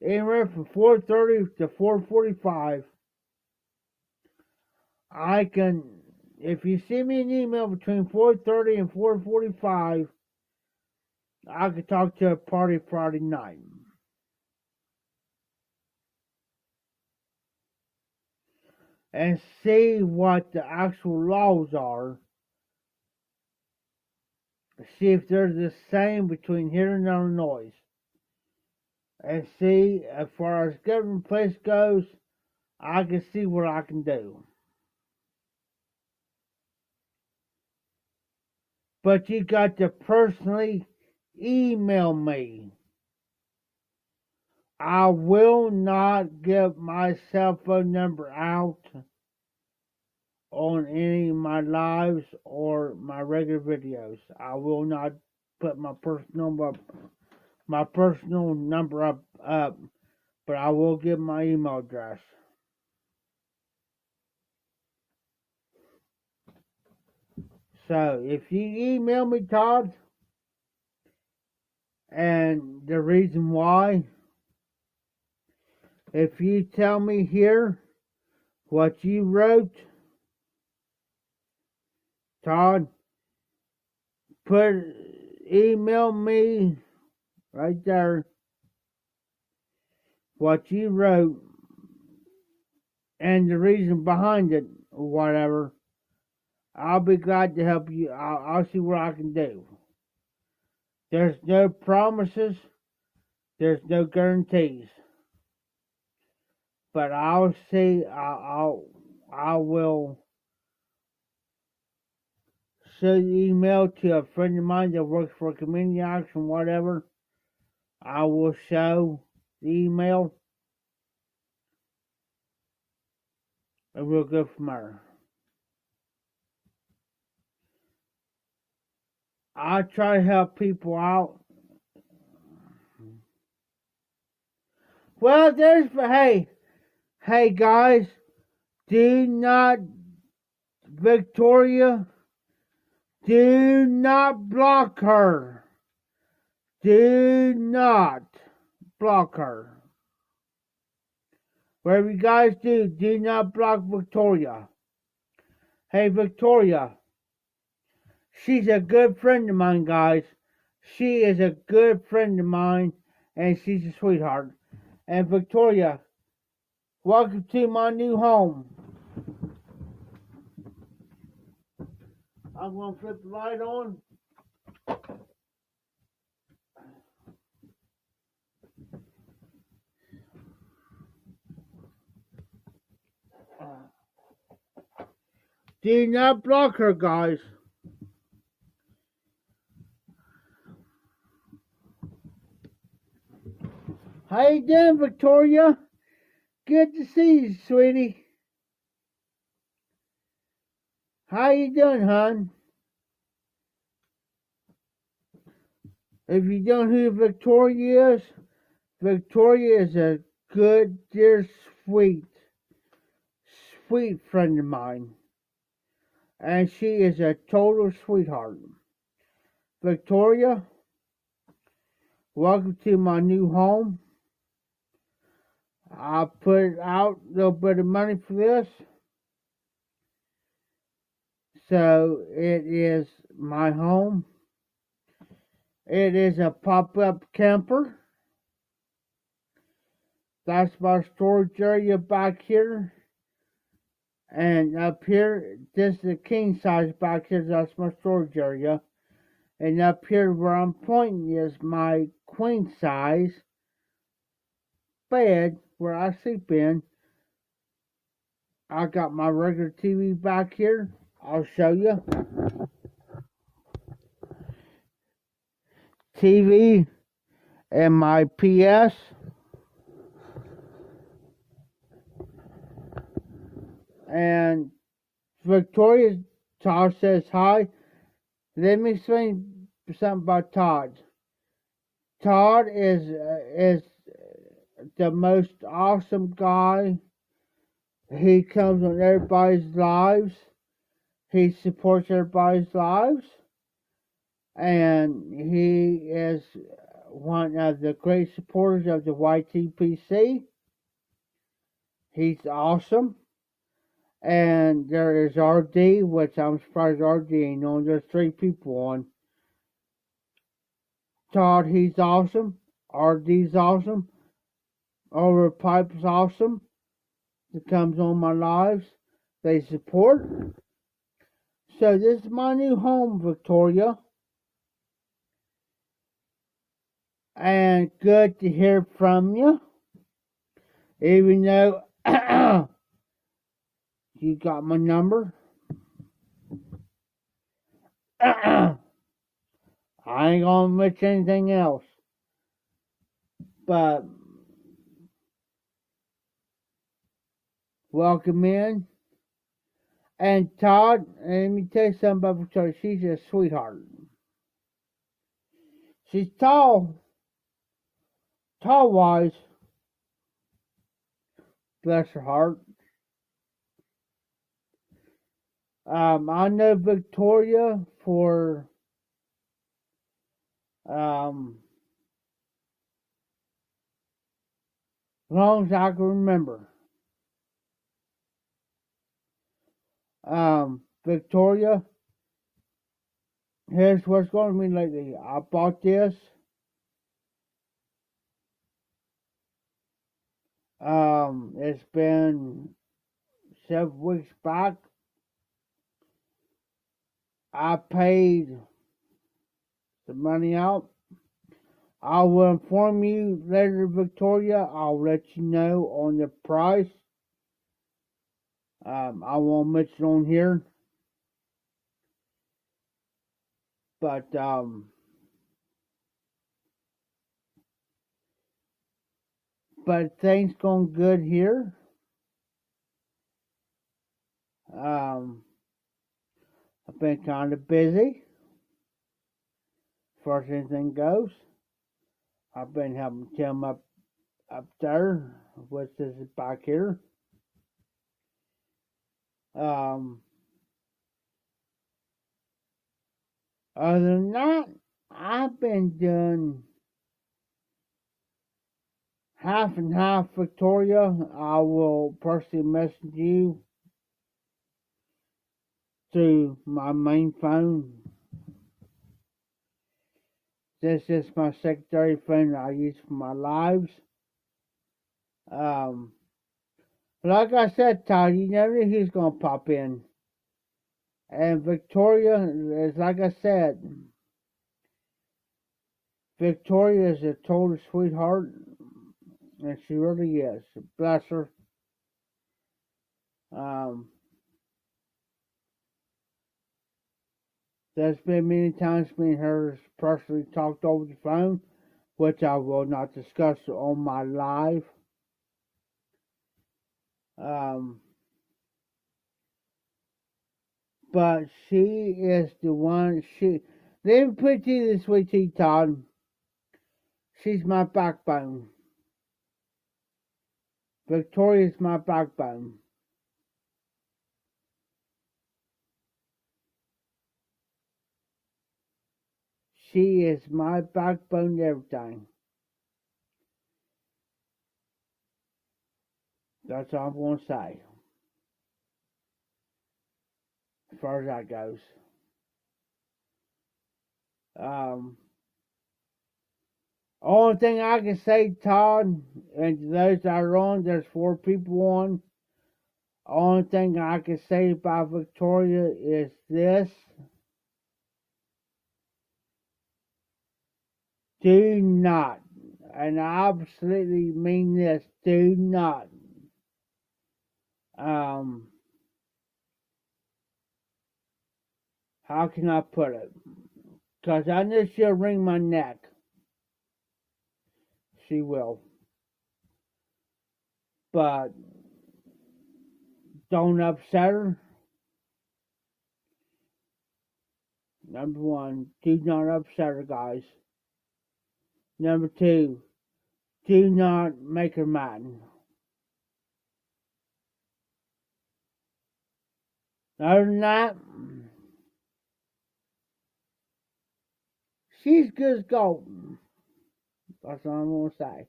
Speaker 1: anywhere from 4:30 to 4:45. I can, if you send me an email between 4:30 and 4:45, I can talk to a party Friday night. And see what the actual laws are. See if they're the same between here and Illinois. And see, as far as government place goes, I can see what I can do. But you got to personally email me. I will not give my cell phone number out on any of my lives or my regular videos. I will not put my personal number up, but I will give my email address. So if you email me, Todd, and the reason why, if you tell me here what you wrote, Todd, email me right there what you wrote and the reason behind it or whatever. I'll be glad to help you. I'll see what I can do. There's no promises. There's no guarantees. But I'll see. I will send the email to a friend of mine that works for Community Action, whatever. I will show the email, and we'll go from there. I try to help people out. Well, hey guys, do not, Victoria, do not block her. Do not block her. Whatever you guys do not block Victoria. Hey, Victoria, she's a good friend of mine, guys. She is a good friend of mine, and she's a sweetheart. And Victoria, welcome to my new home. I'm going to flip the light on. Do not block her, guys. How you doing, Victoria? Good to see you, sweetie. How you doing, hon? If you don't know who Victoria is a good, dear, sweet friend of mine. And she is a total sweetheart. Victoria, welcome to my new home. I put out a little bit of money for this. So it is my home. It is a pop-up camper. That's my storage area back here. And up here, this is a king size back here. That's my storage area. And up here where I'm pointing is my queen size bed where I sleep in. I got my regular TV back here. I'll show you. TV and my PS. And Victoria, Todd says hi. Let me explain something about Todd. Todd is the most awesome guy. He comes on everybody's lives. He supports everybody's lives. And he is one of the great supporters of the YTPC. He's awesome. And there is RD, which I'm surprised RD ain't on. There's 3 people on. Todd, he's awesome. RD's awesome. Oliver Pipe's awesome. It comes on my lives. They support. So this is my new home, Victoria. And good to hear from you. Even though you got my number. I ain't gonna mention anything else. But welcome in. And Todd, let me tell you something about Victoria. She's a sweetheart. She's tall wise. Bless her heart. I know Victoria for um, long as I can remember. Victoria, here's what's going on with me lately. I bought this. It's been 7 weeks back. I paid the money out. I will inform you later, Victoria. I'll let you know on the price. I won't mention on here, but things going good here. Um, I've been kind of busy, as far as anything goes. I've been helping Tim up there, which is back here. Um, Other than that, I've been doing half and half, Victoria. I will personally message you through my main phone. This is my secondary phone I use for my lives. Um, like I said, Todd, you never know who's gonna pop in. And Victoria is like I said, Victoria is a total sweetheart, and she really is. Bless her. Um, There's been many times me and her personally talked over the phone, which I will not discuss on my live. Um, but she is the one. Let me put you this way, T. Todd. She's my backbone. Victoria's my backbone. She is my backbone to everything. That's all I'm going to say. As far as that goes. Um, Only thing I can say, Todd, and to those that are on, there's 4 people on. Only thing I can say about Victoria is this. Do not, and I absolutely mean this, do not, um, how can I put it? Because I know she'll wring my neck. She will. But don't upset her. Number 1, do not upset her, guys. Number 2, do not make her mad. Other than that, she's good as gold. That's all I'm going to say.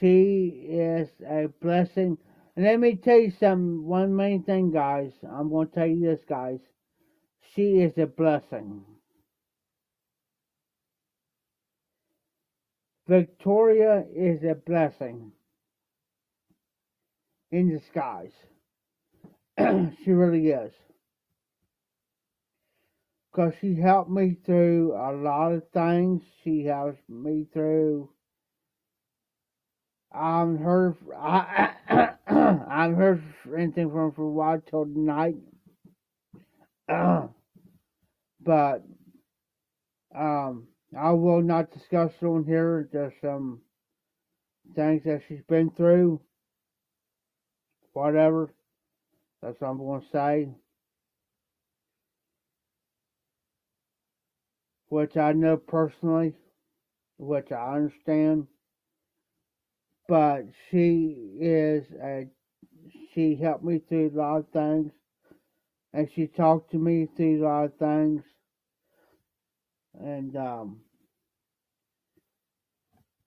Speaker 1: She is a blessing. And let me tell you something, one main thing, guys. I'm going to tell you this, guys. She is a blessing. Victoria is a blessing in disguise. She really is. Because she helped me through a lot of things. She helps me through. I haven't heard. I haven't heard anything from her for a while till tonight. But I will not discuss on here. There's some things that she's been through. Whatever. That's what I'm going to say. Which I know personally. Which I understand. But she is she helped me through a lot of things, and she talked to me through a lot of things, and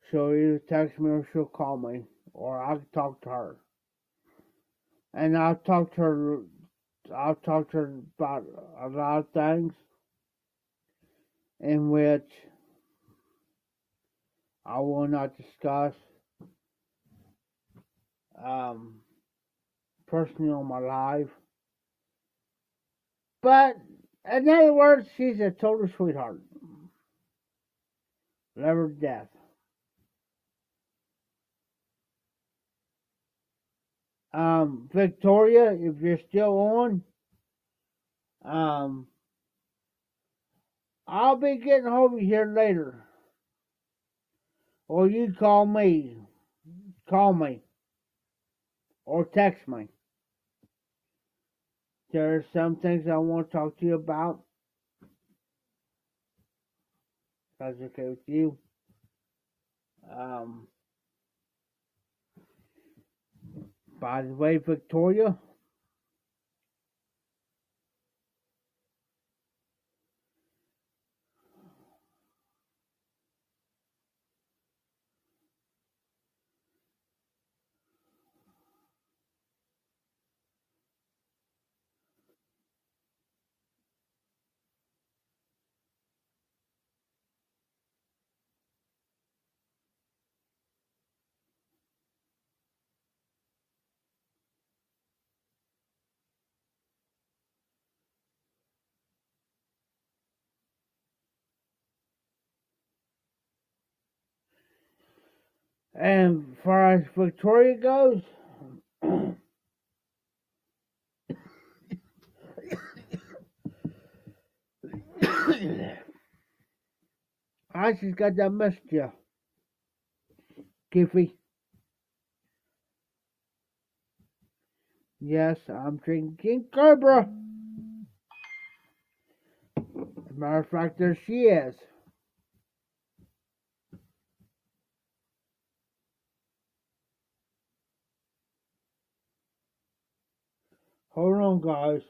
Speaker 1: she'll either text me or she'll call me, or I'll talk to her, and I'll talk to her. I'll talk to her about a lot of things, in which I will not discuss um, personally on my live. But in other words, she's a total sweetheart. Love her to death. Victoria, if you're still on, um, I'll be getting over here later. Or you call me. Call me. Or text me. There are some things I want to talk to you about. If that's okay with you. Um, by the way, Victoria, and as far as Victoria goes, I just got that message, Giffy. Yes, I'm drinking Cobra. As a matter of fact, there she is. Hold on, guys.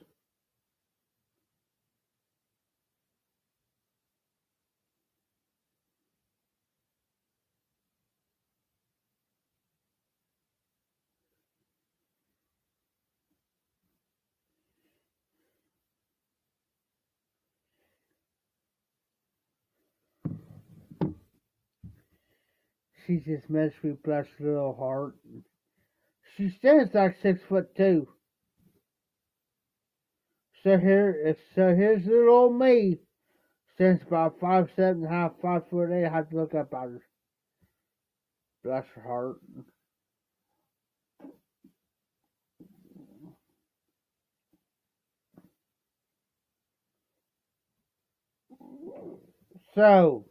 Speaker 1: She just messed with bless her little heart. She stands like 6'2". So here's little old me. Stands about 5'7.5", 5'8". I have to look up at her. Bless her heart. So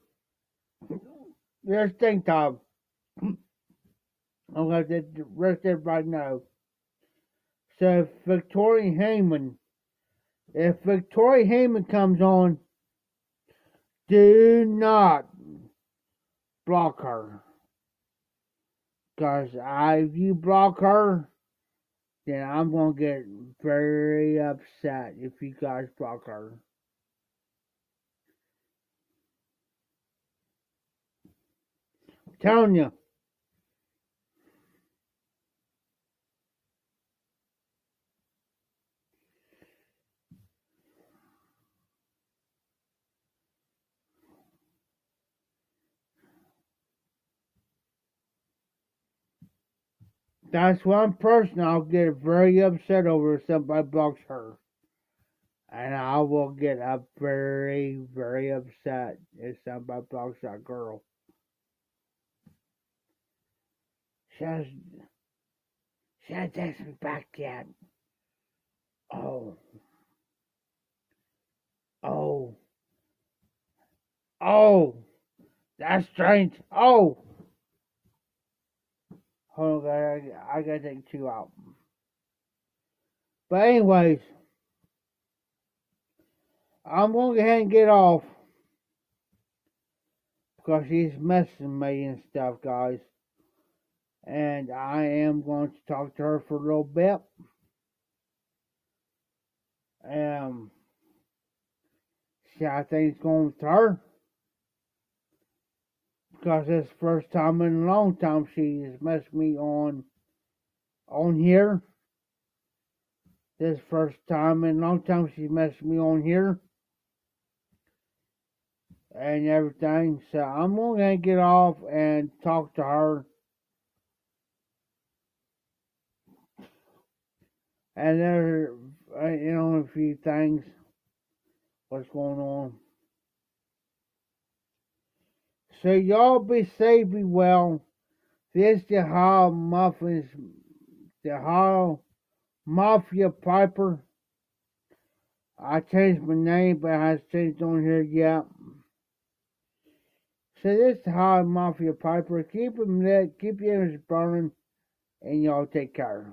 Speaker 1: there's thing, Tom. I'm gonna let the rest of everybody know. So if Victoria Heyman comes on, do not block her. Because if you block her, then I'm going to get very upset if you guys block her. I'm telling you. That's one person I'll get very upset over if somebody blocks her. And I will get very, very upset if somebody blocks that girl. She hasn't texted me back yet. Oh. Oh. Oh. That's strange. Oh. Hold on, I gotta take two out. But anyways, I'm gonna go ahead and get off because she's messing me and stuff, guys. and I am going to talk to her for a little bit. See how things going with her. Because it's the first time in a long time she has messed me on here. This first time in a long time she's messed me on here and everything. So I'm gonna get off and talk to her and there, a few things. What's going on? So y'all be safe, be well. This the Hall Muffins, the Hall Mafia Piper. I changed my name, but I haven't changed on here yet. So this is the Hall Mafia Piper. Keep them lit, keep your ears burning, and y'all take care.